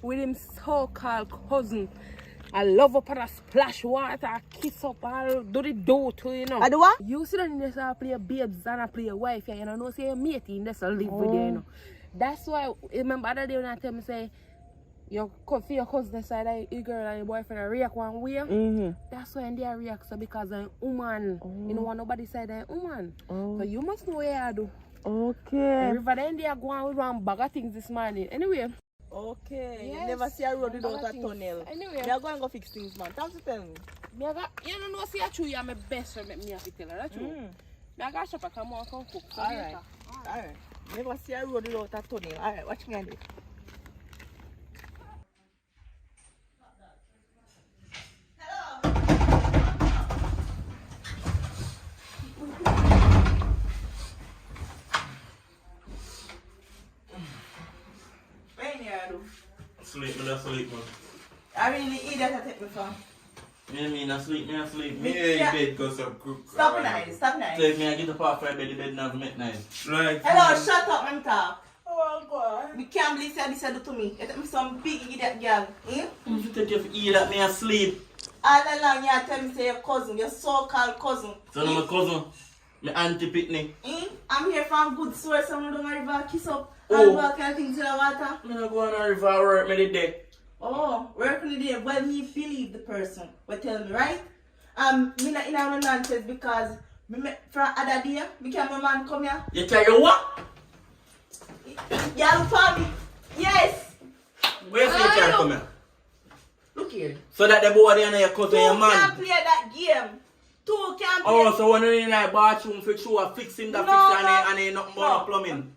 with him so-called cousin. I love up on a splash water, kiss up, all do the do to you know. I do what? You sit down in there play babes and I play wife, you know, say your mate in there so live with you, you know. That's why, remember the other day when I tell me say, you for your cousin side, your girl and your boyfriend react one way. That's why they react so because I'm woman. You don't want nobody side I'm woman. So you must know what you do. Okay. River then they are going with one bag of things this morning. Anyway. Okay. Yes. You never see a road without a Things. tunnel. Anyway. We are going to go fix things, man. Tell me to tell me. You don't know see a true you're my best friend make me have to tell her that true. I got shop I come on come cook. So Alright. Alright. Never see a road without a tunnel. Alright, watch me on this. Sleep, man. I really idiot I take me from. Me mean asleep, me asleep. Me in bed cause of cook. Stop nice, stop nice. So if me I get up off my bed, the bed never make nice. Like, Hello, shut up, man talk. Oh God. Me can't believe this do to me. You take me some big idiot girl. Eh? If you take your ear that me asleep. All along you tell me say your cousin, your so-called cousin. So now my cousin, my auntie picnic. I'm here from good source, I'm going to river kiss up. Oh. And walk and things to the water. I'm not going to river work me the day. Oh, work in the day. Well, me believe the person. But tell me, right? Me not in a nonsense because me from other day, me can my man come here. You tell you what? Yeah, look for me. Yes. Where's the car come here? Look here. So that the boy there and your cousin Two your man. can play that game. Two can play. Oh, so when you in that bathroom for sure fix him that No, fix and ain't nothing but plumbing.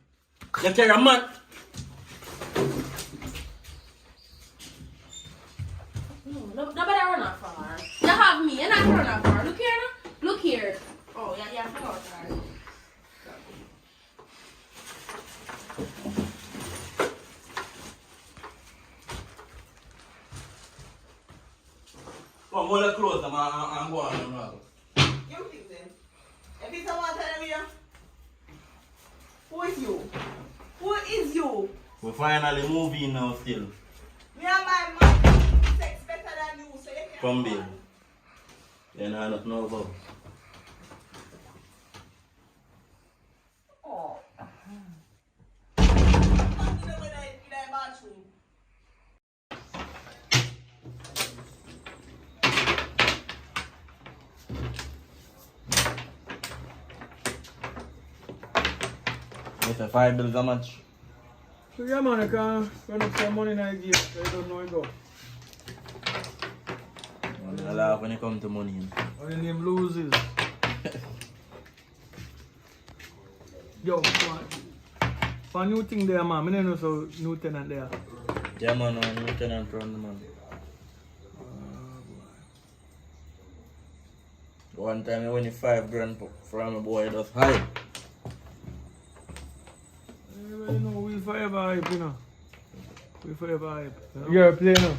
You tell your man. Nobody run off far. You have me, you're not run off far. Look here now. Look here. Oh, yeah, come out there. Come hold the clothes and go on. You think then? If it's someone telling me, who is you? Who is you? We finally moving now still. Me and my man sex better than you, so you can't. Come babe. You know nothing about. Oh. You know when I in the bathroom. It's a $5 a much. So yeah man, I can run up some money in the game, so I don't know where it go. I laugh when it comes to money. Or your name loses. Yo, come on. For a new thing there man, I don't know so new tenant there. Yeah man, I'm lieutenant from the man. One time I win $5 from a boy that was high. You know, we forever hype, you know. We forever hype. You know? You're playing now.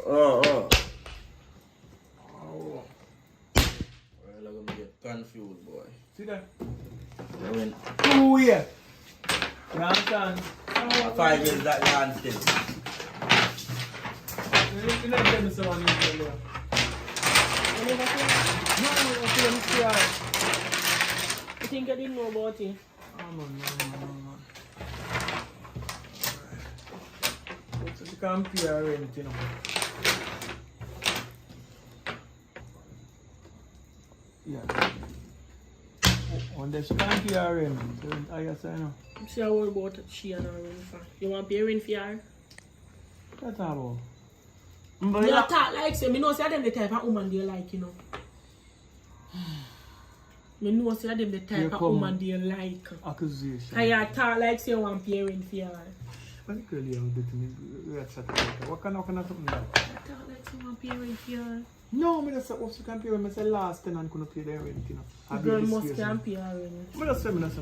Oh. Well, I'm gonna get confused, boy. See that? I win 2 years. You understand? 5 years that land still. You never tell me someone in there. No, I think I didn't know about it. No. So you can't pay a rent, you know. Yeah. On the she can't pay a rent. I guess I know. See how worry about she and her rent for. You want to pay rent for her? That's about. You talk like say, me know say them the type of woman they like, you know. Me know say them the type of woman they like. Accusation. And you talk like say you want to pay rent for her. What girl you do to me? What kind of something like? You talk like say you want to pay rent for her. No, I just say, oh, she can pay when I say last tenant couldn't pay their rent, you know. The girl must can pay her rent. I just say, no. Okay.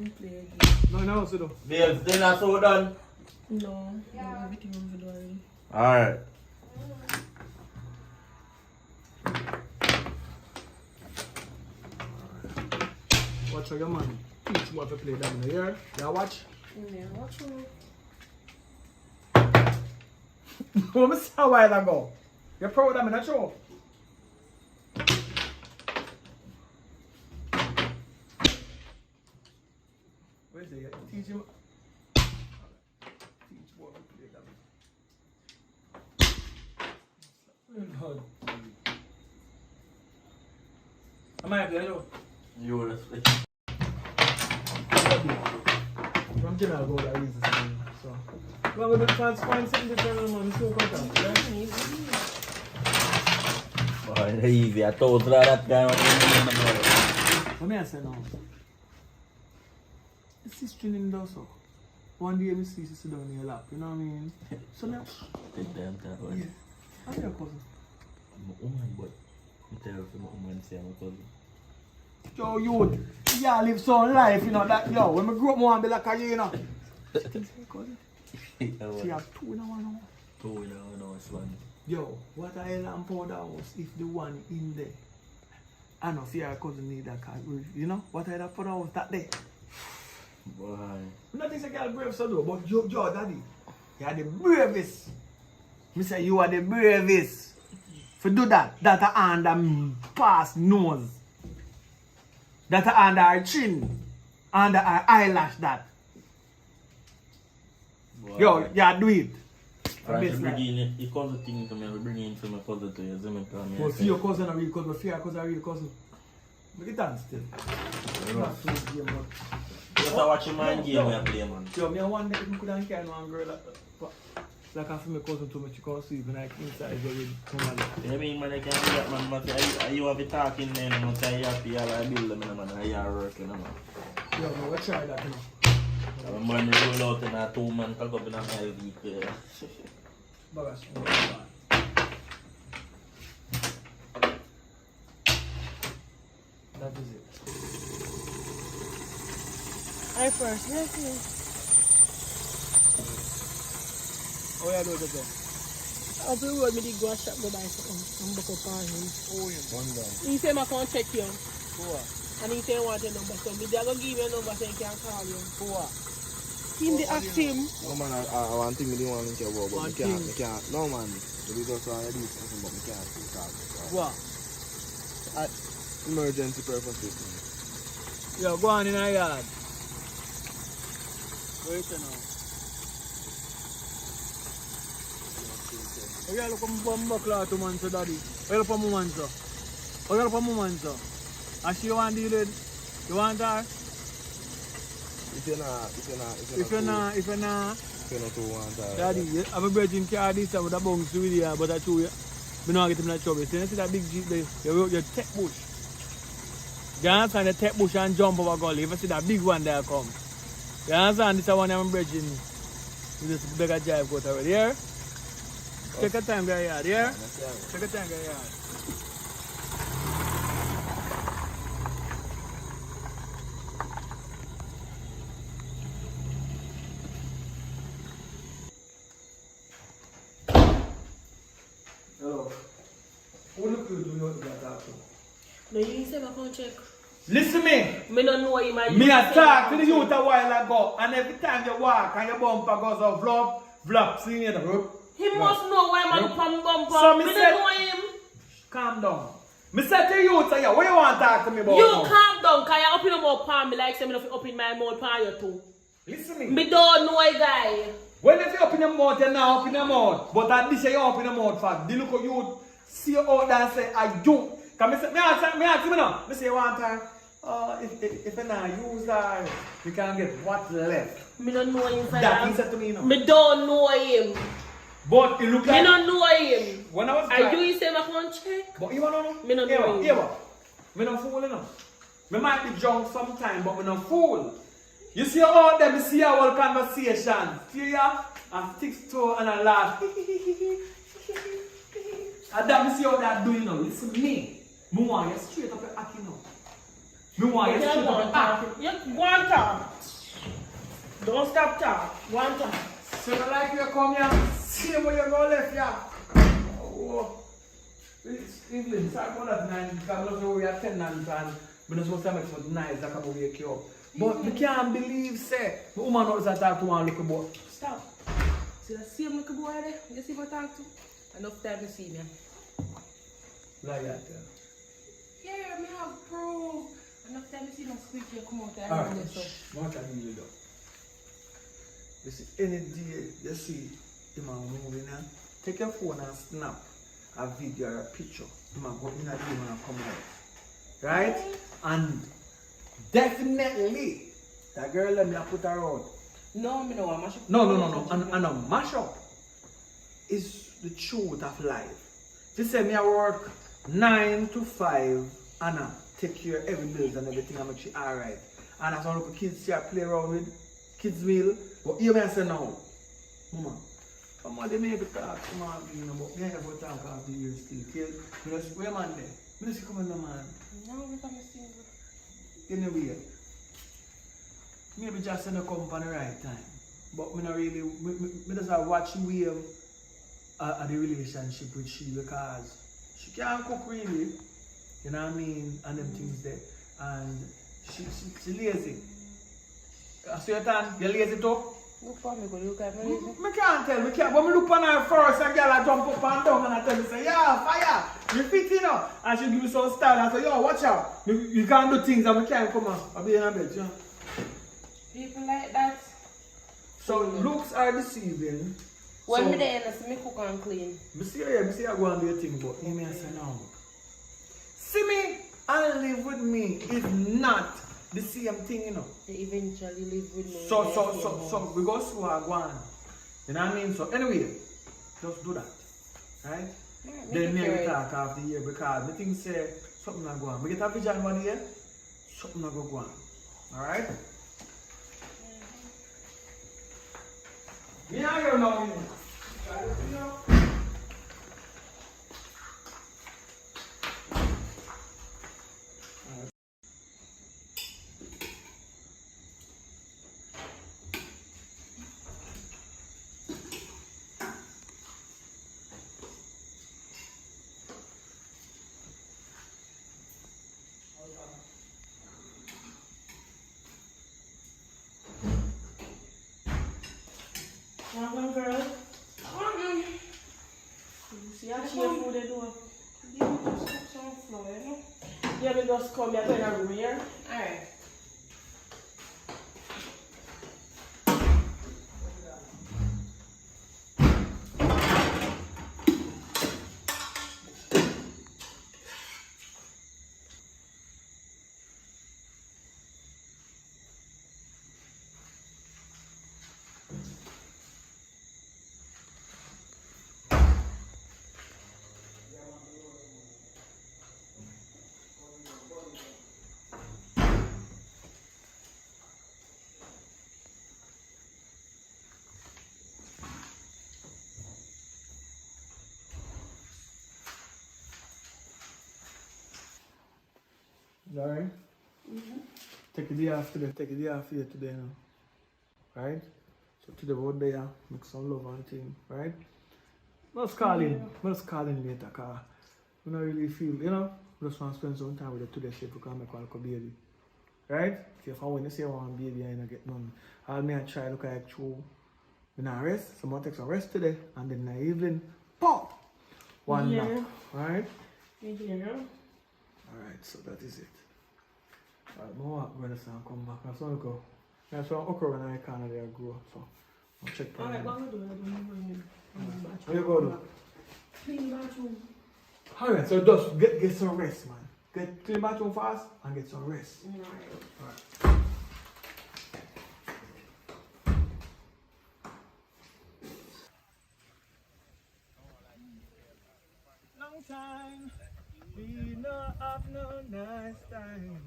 You play again. No, so though. Babes, dinner so done? No, everything over there. Alright. Watch your man. Teach what to play down in the yard. Yeah, watch. Yeah, watch you. What was a while ago? You're proud of me, not true? Where's it? Teach him. Teach what to play down. Lord. Am I playing though? You will split. From General Gold, I use this thing. So. Well, we're going to find something different on the show contact, right? Boy, easy. I told her that guy on the What may I say now? The sister in the so. One day we see sister down in your lap, you know what I mean? So now, Take them that one. yeah. I'm your cousin. I'm a woman, but I tell you, I'm a woman, say I'm a cousin. Yo, youth, y'all live some life, you know, that, yo, when I grew up, I want to be like a you, you know. She have 2 in one house. 2 in one house, man. Yo, what a hell and powder house if the one in there? I know, see, I couldn't need that car, you know, what a hell and powder house that day? Boy. Nothing say girl brave so though, but yo, daddy, you are the bravest. Me say you are the bravest. For do that, that are under me past nose. That are under her chin, under her eyelash that. Boy. Yo, yeah, do it. Right, you cause the thing to me, we bring in to my cousin to you, see me come here. But see your cousin a real cousin, but fear cousin a real cousin. Make it dance still. Not so game, but Just watch your man game where I play, man. yo, me wonder if you couldn't carry one girl like I feel my cousin to me, she can't sleep and like inside is already normally. You mean, man, I can't do that, man, but you have a talking then, and say you have to build them, man, and you are working, man. Yo, no, we try that, you know. A man roll out in a 2-man pack up in a mile vehicle. Bagash, that is it. I first, yes. Oh, yeah, do it again. Up the road, me did go a shop go buy something and book up on him. Oh, yeah. Wonder. He say I can't check you. Who are? And he say I want your number, so me they go give you a number so he can call you. Who are? Him the ask him. No man, I want thing me didn't want to care about, but One me thing. can't. No man, the business I do something, but me can't still talk. What? At emergency purposes. Yo, go on in our yard. Wait now. Oh, yeah, look at my buckler to man, so daddy. Oh, look at my man, so. Oh, look at my man, so. And she want to deal with? You want her? If you're not too want her. Daddy, I'm a virgin car this time with a bounce with you, but I show you. I don't get him in trouble. See, you see that big jeep there? You take bush. You understand the take bush and jump over gully. If you see that big one there come. You understand this one I'm virgin. You just beg a drive go to already, yeah? Take your time, guy, yard, yeah? Take your time, guy, yard. Hello. What look you do not get that to? No, you say I can't check. Listen me. Me don't know him. Me a talk to the youth a while ago, and every time you walk and your bumper goes off, vlog, vlog, see you know. He must know why man from bumper. So me me said- don't know him. Calm down. Me say to you, what you want to talk to me about? You now? calm down, cause you open your mouth palm me like say me not open my mouth palm you too. Listen me. Me don't know a guy. When if you open your mouth, you now open your mouth. But at this you open your mouth for. The look of you see you out there and say, I do. Cause me say, me ask you now. Me say you want her. If you not use her, you can get what left. Me don't know him. That he said to me, you know. Me don't know him. But it look Me like don't know him. when I was I do you say I can't check? But you wanna know? Me no know him. Yeah, me no fool enough. Me might be drunk sometime, but me no fool. You see all them, you see our conversation. See ya? And stick to and I laugh. And that me see how that doing now. Listen me. Me want you straight up your acting now. Me want you straight up your acting. You one time. Don't stop talk. One time. So you like you come here, see where you go left here. Oh. It's England, sorry about that 9 because we are 10 and we're not supposed to make it nice like I'm wake you up. But we can't believe, say, the woman knows that talk to one little boy. Stop. See that same little boy there? You see what I talk to? Enough time to see me. Like that, Yeah, me have proof. Enough time to see my squeak here come out there. Alright, what can you do? You see, any day you see the man moving now, take your phone and snap a video or a picture. The man go in a room and come out. Right? And definitely, that girl let me put her out. No, me no want mash up. No. And a mash up is the truth of life. She said me I work 9 to 5 and I take care of every bills and everything and make sure alright. And as I look at kids here play around with kids meal. But you may say now, Mama, come on, they may be talk, come on, you know, but me ain't never talk after the years still. Me just, where man there? Me just come in the man. No, we come to see you. anyway, maybe just in the company right time. But me not really, me just watch the way of the relationship with she because she can't cook really, you know what I mean, and them things there. And she lazy. So you're lazy too? Look for me, go look at me. Me can't tell, but me look on her first and girl I jump up and down and I tell me say, yeah, fire, you fit you know. And she give me some style and say, yo, watch out. You can't do things and me can't come on. I'll be in a bed, you know. People like that. So looks are deceiving. When so, me there, I see me cook and clean. Me see you go and do your thing, but you may say no. See me and live with me is not the same thing, you know. They eventually live with me. So we go through our one. You know what I mean? So anyway, just do that. Right? Yeah, Then maybe talk after the year because the thing say something not go on. We get a vision one year, something not go on. Alright? Me I hear now, you know. Come on, girl. See how she food they do? You just cook some flour, you know? Yeah, we just come here to the room here. Alright. Alright? Take a day off today, take a day off here today now. Right? So today we're out there, make some love and thing, right? Let's call in later because we don't really feel, you know, we just want to spend some time with her today so we can make one baby. Right? If I want to say I want a baby, I don't get none. I'll make a try look like true. We not rest, so I'm going to take some rest today and then in the evening, pop! One nap. Right? Alright, so that is it. Alright, I'm going to come back. That's what I go. That's what okra when I can't there grow. So I'll check for Alright, you. what we do? Where you go do? Clean bathroom. Alright, so just get some rest, man. Get clean bathroom fast and get some rest. Alright. Long time, we not have no nice time.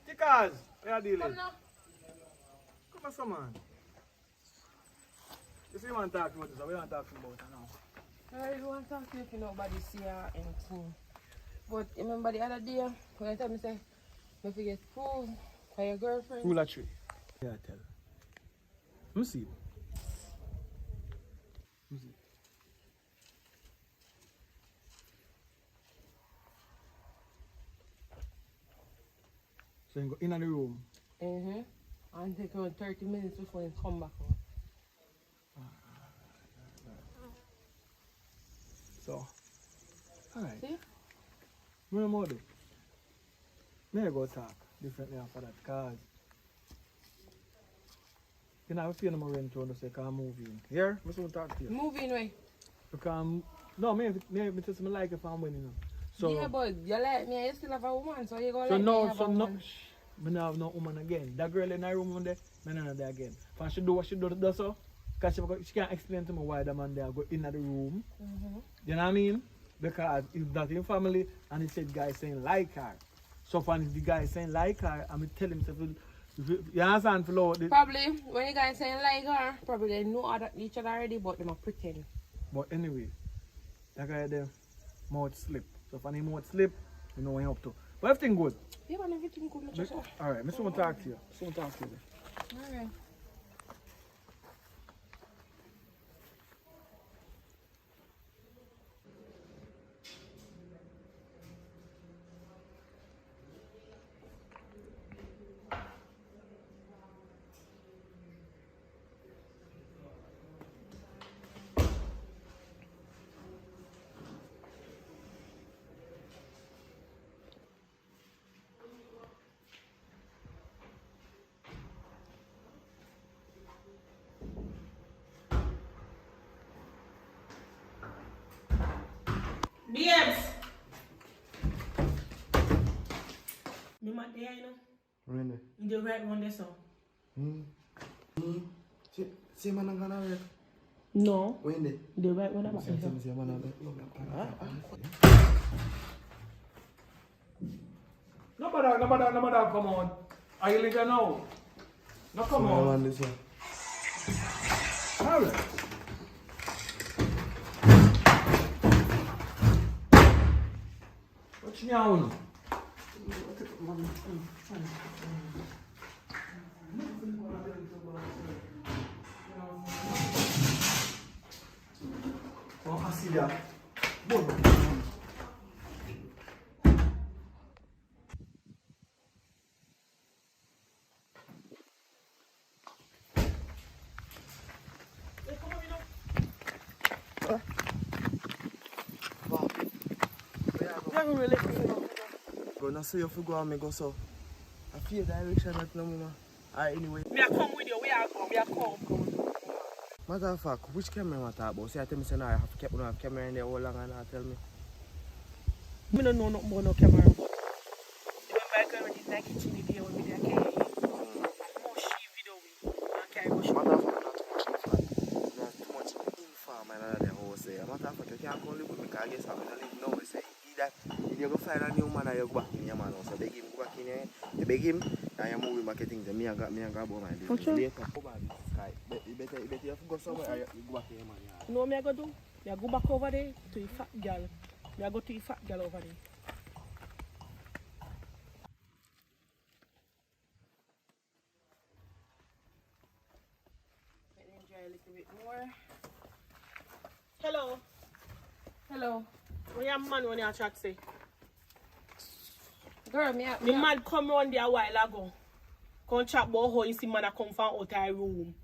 Tickers, where are you dealing? Come on, some man. You see, you want to talk about this, or we want to talk about it now? I don't want to talk to you if nobody see her anything. But remember the other day, when you tell me, say, I forget food for your girlfriend? Who la tree? Yeah, tell. Let me see. Let me see. So you go in the room. And take around 30 minutes before you come back out. So, alright. See? What more do? May I go talk differently after that, cause you know, I feel no rent to say can move in. Here, I want to talk to you. Moving way. Because no, me just me like if I'm winning. You know. So Yeah, but you like me, you still have a woman, so you go so like no, me have so a no, woman. me not have no woman again. That girl in her room there, me not there again. If she do what she do so, because she can't explain to me why the man there go in the room. You know what I mean? Because if that in family and he said guy saying like her. So when the guy saying like her, I'm tell him to you understand flow. Probably when you guys saying like her, probably they know each other already, but they might pretend. But anyway, That guy there, mouth slip. So if any mouth slip, you know what you're up to. But everything good. Yeah, man, everything good, Mr. Sir. Alright, I want to talk to you. Alright. Babes! Me mat there, you know? Really? In the right one there, so. See man ang gana rin. No. When they? The right one about there, so. See man ang No matter, come on. Are you leaving now? No, come on. man this one. Alright. What's now? Oh, I see that. Gonna see you go and me go so. I feel direction at no mama. Anyway. Me a come with you, we are come, come. Matter of fact, which camera I talk about? See, I tell me say no, I have kept no camera in there all long and I tell me. Me don't know nothing about no camera. Remember I go with this kitchen video with me, I carry more she video with. I carry more Matter of fact, not too much info man in the house there. Matter of fact, you can't come live with me because I guess I'm gonna live now. Say either if you go find a new man or you go back in your man house. So beg him go back in here. You beg him and you move marketing. Me and go about my business later. You better you have to go somewhere or you go back in your man yard. You know what I go do? I go back over there to the fat girl. I go to the fat girl over there. Let me enjoy a little bit more. Hello. Hello. When your man when you chat say? Girl, the man come round there a while ago. Come chat about how you see man a come from out of the room.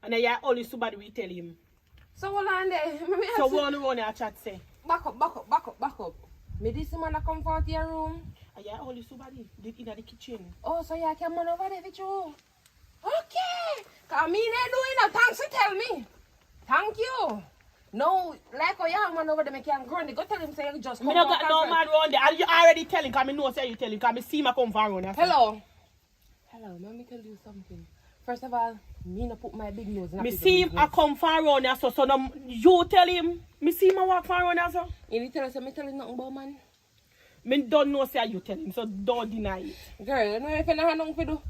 And then you only somebody will tell him. So hold on there. So one run your chat say. Back up. Me this man a come from your room. And you only somebody did in the kitchen. Oh, so you can man over there with you. Okay. Cause me not doing no thanks to tell me. Thank you. No, like a young man over there, me can go and go tell him say you just come. Me not got no man round there. And you already telling, cause me know say you telling, cause me see my come from round there. Hello, let me tell you something. First of all, me not put my big nose in me see him a come from round there, so no, you tell him, me see him a walk from round there, so. You tell us, me tell him nothing about man. Me don't know say you tell him, so don't deny it. Girl, you know if you don't have nothing to do,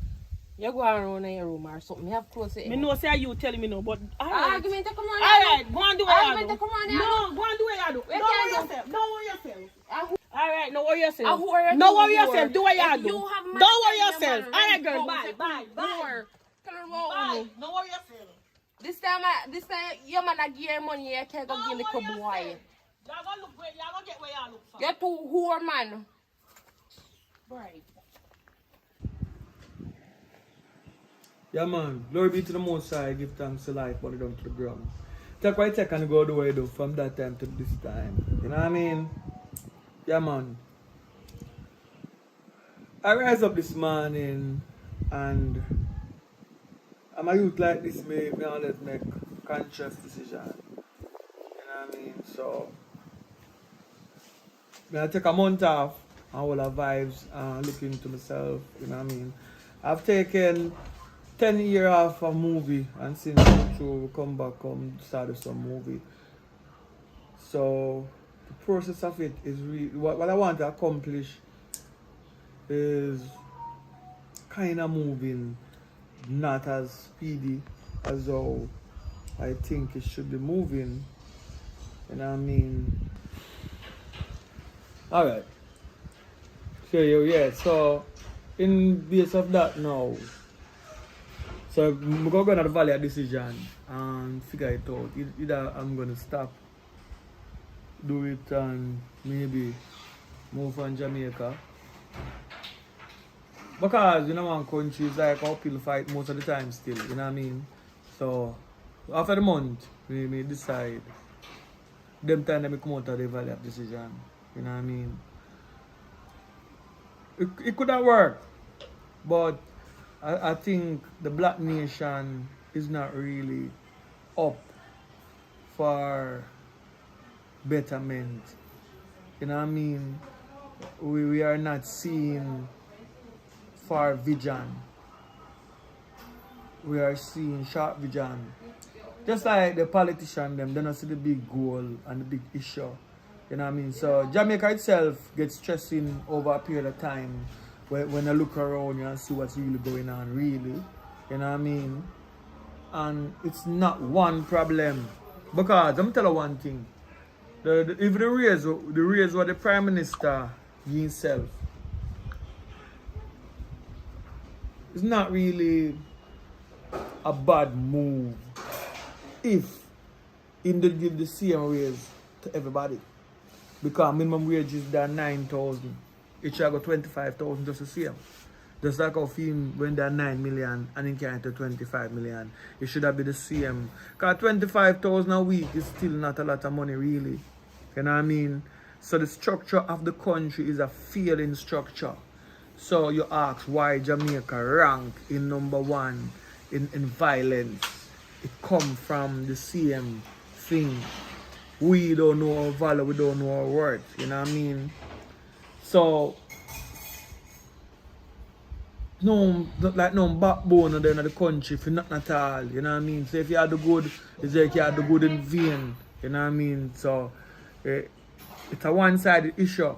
you go around in your room or something. You have close it. Me know say you telling me no, but argument to come on. Alright, go and do what you do. Argument to come on. No, go and do what you do. Don't worry yourself. Don't worry yourself. Alright, no worry yourself. Who are you? No worry yourself. Do what you do. You have money, Don't worry your yourself. man, Alright, girl. go, Bye. say, Bye. Bye. Tell her about Bye. me. Don't worry yourself. This time, your man a give you money, you can't go give the club boy. Y'all gonna look where y'all gonna get where y'all look for. You're too whore man. Right. Yeah, man. Glory be to the Most High. Give thanks to life, but it down to the ground. Take what you take and go the way you do from that time to this time. You know what I mean? Yeah, man. I rise up this morning and I'm a youth like this, me always make conscious decision. You know what I mean? So, I take a month off and all the vibes and look into myself. You know what I mean? I've taken 10 years off a movie and since to come back, start some movie. So the process of it is really what I want to accomplish is kind of moving not as speedy as how I think it should be moving. You know what I mean? Alright. Yeah, so in base of that now, so I'm going to value a decision and figure it out. Either I'm going to stop, do it, and maybe move from Jamaica. Because, you know, one country is like how people fight most of the time still, you know what I mean? So, after the month, we may decide. Them time they come out of the value of decision, you know what I mean? It could have worked, but I think the black nation is not really up for betterment. You know what I mean? We are not seeing far vision. We are seeing short vision. Just like the politician them, they don't see the big goal and the big issue. You know what I mean? So Jamaica itself gets stressing over a period of time when I look around you and see what's really going on, really. You know what I mean? And it's not one problem. Because I'm telling you one thing. If the raise what the Prime Minister himself, it's not really a bad move if in the give the same raise to everybody. Because minimum wage is there 9,000. It should go 25,000 just the same. Just like how film when they're 9 million and it can to 25 million. It should have been the same. Because 25,000 a week is still not a lot of money really. You know what I mean? So the structure of the country is a failing structure. So you ask why Jamaica rank in #1 in violence. It come from the same thing. We don't know our value, we don't know our worth. You know what I mean? So no backbone in the country for nothing at all. You know what I mean? So if you have the good, it's like you have the good in vain. You know what I mean? So it's a one-sided issue.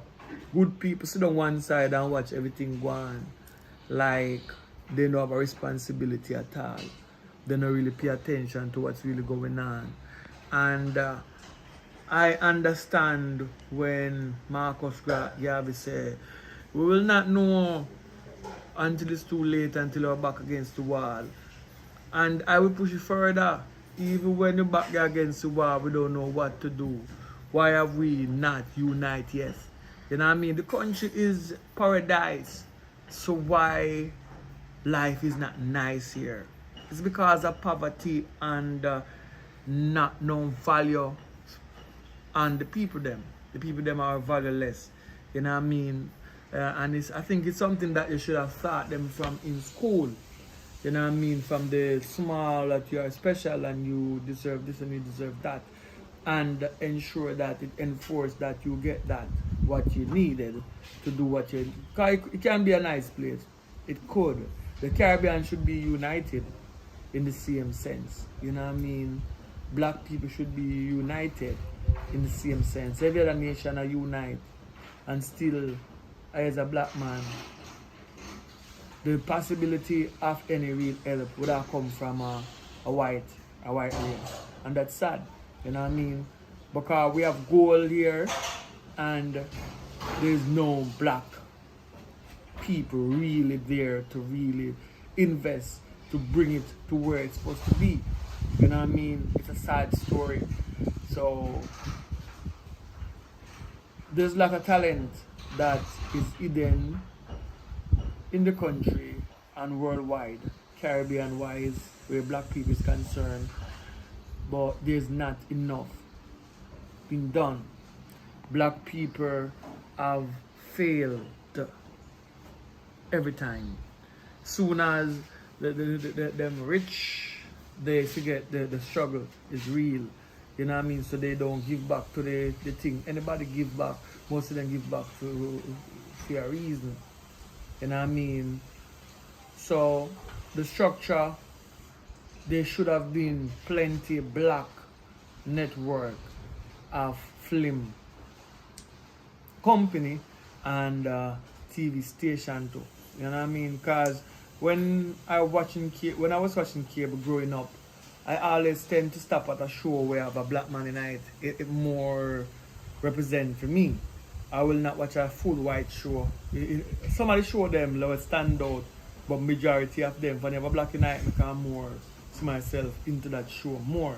Good people sit on one side and watch everything go on like they don't have a responsibility at all. They don't really pay attention to what's really going on. And I understand when Marcus Garvey say, we will not know until it's too late, until we're back against the wall. And I will push it further. Even when you're back against the wall, we don't know what to do. Why have we not united yet? You know what I mean? The country is paradise. So why life is not nice here? It's because of poverty and not no value on the people them. The people them are valueless. You know what I mean? And I think it's something that you should have taught them from in school. You know what I mean? From the small that you are special and you deserve this and you deserve that. And ensure that it enforces that you get that, what you needed to do what you... It can be a nice place. It could. The Caribbean should be united in the same sense. You know what I mean? Black people should be united in the same sense. Every other nation are unite. And still, as a black man, the possibility of any real help would have come from a white race. And that's sad. You know what I mean? Because we have gold here and there's no black people really there to really invest to bring it to where it's supposed to be. You know what I mean? It's a sad story. So there's like a talent that is hidden in the country and worldwide, Caribbean wise, where black people is concerned. But there's not enough being done. Black people have failed every time. Soon as them rich, they forget the struggle is real. You know what I mean? So they don't give back to the thing. Anybody give back, most of them give back for a reason. You know what I mean? So the structure, there should have been plenty black network of film company and TV station too. You know what I mean? Because when I was watching cable growing up, I always tend to stop at a show where I have a black man in it. It more represent for me. I will not watch a full white show. Some of the show them will stand out, but majority of them, whenever black and white, I can more see myself into that show more.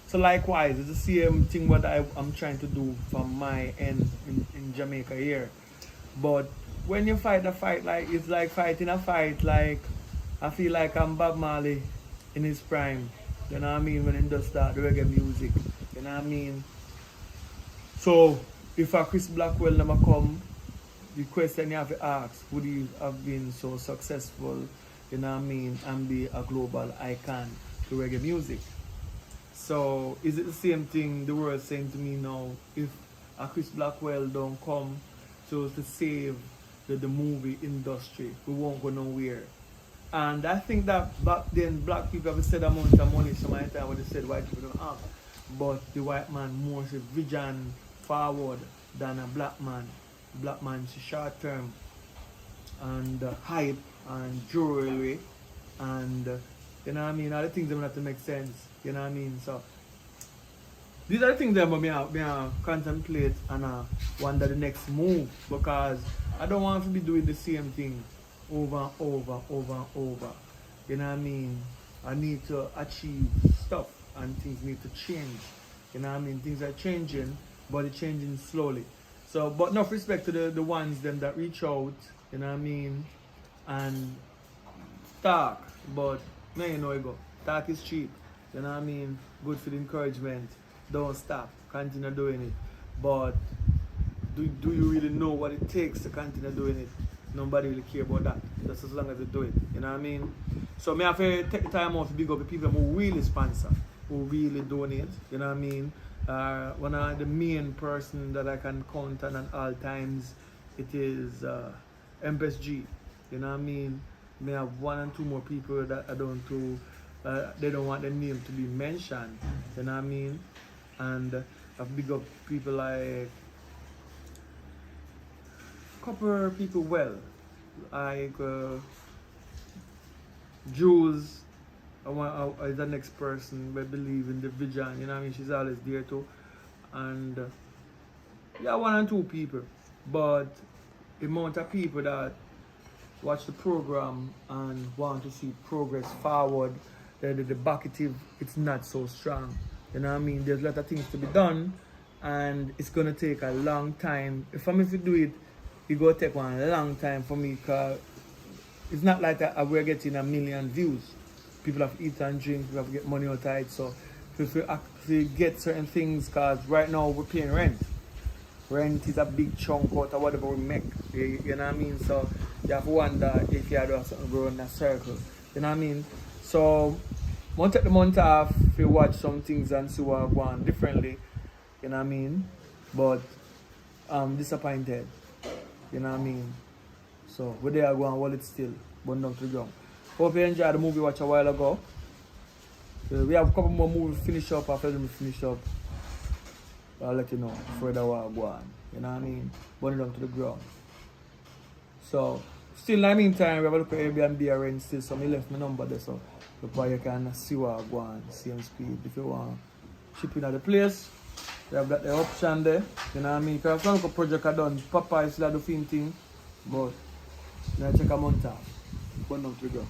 So likewise, it's the same thing what I'm trying to do from my end in Jamaica here. But when you fight a fight, like it's like fighting a fight, like I feel like I'm Bob Marley in his prime. You know what I mean? When he does start the reggae music. You know what I mean? So if a Chris Blackwell never come, the question you have to ask, would he have been so successful, you know what I mean, and be a global icon to reggae music? So is it the same thing the world saying to me now, if a Chris Blackwell don't come to save the movie industry, we won't go nowhere? And I think that back then black people have said amount of money some of the time what they said white people don't have. But the white man more vision forward than a black man. Black man's short term and hype and jewelry and you know what I mean, all the things that have to make sense, you know what I mean. So these are the things that I contemplate and wonder the next move, because I don't want to be doing the same thing over and over. You know what I mean? I need to achieve stuff and things need to change. You know what I mean? Things are changing, but it's changing slowly. So, but enough respect to the ones them that reach out, you know what I mean, and talk. But man, you know you go. Talk is cheap. You know what I mean? Good for the encouragement. Don't stop. Continue doing it. But do you really know what it takes to continue doing it? Nobody really care about that. Just as long as they do it. You know what I mean? So me have to take the time out to big up the people who really sponsor, who really donate. You know what I mean? One of the main person that I can count on at all times, it is Empress G. You know what I mean? May have one and two more people that I don't do. They don't want their name to be mentioned. You know what I mean? And I've big up people like couple people well, like Jules. Is the next person I believe in the vision, you know what I mean? She's always there too. And yeah, one and two people. But the amount of people that watch the program and want to see progress forward, the backative, it's not so strong. You know what I mean? There's a lot of things to be done and it's gonna take a long time. If I'm to do it, it's gonna take one long time for me, because it's not like we're getting 1 million views. People have to eat and drink, people have to get money out of it. So if we actually get certain things, because right now we're paying rent. Rent is a big chunk out of whatever we make. You know what I mean? So you have to wonder if you do something go in a circle. You know what I mean? So I want to take the month off to watch some things and see what I want differently. You know what I mean? But I'm disappointed. You know what I mean? So we're there going hold it still, but down to the ground. Hope you enjoyed the movie watch a while ago. We have a couple more movies finish up. After them finish up, I'll let you know further what I go on. You know what I mean? Burn it down to the ground. So still in the meantime, we have a look at Airbnb arrange still, so I left my number there, so before you can see what I go on, same speed. If you want shipping at the place, we have that the option there. You know what I mean? Because some project I done, Papa is still the same thing, but you check a month out. Burn down to the ground.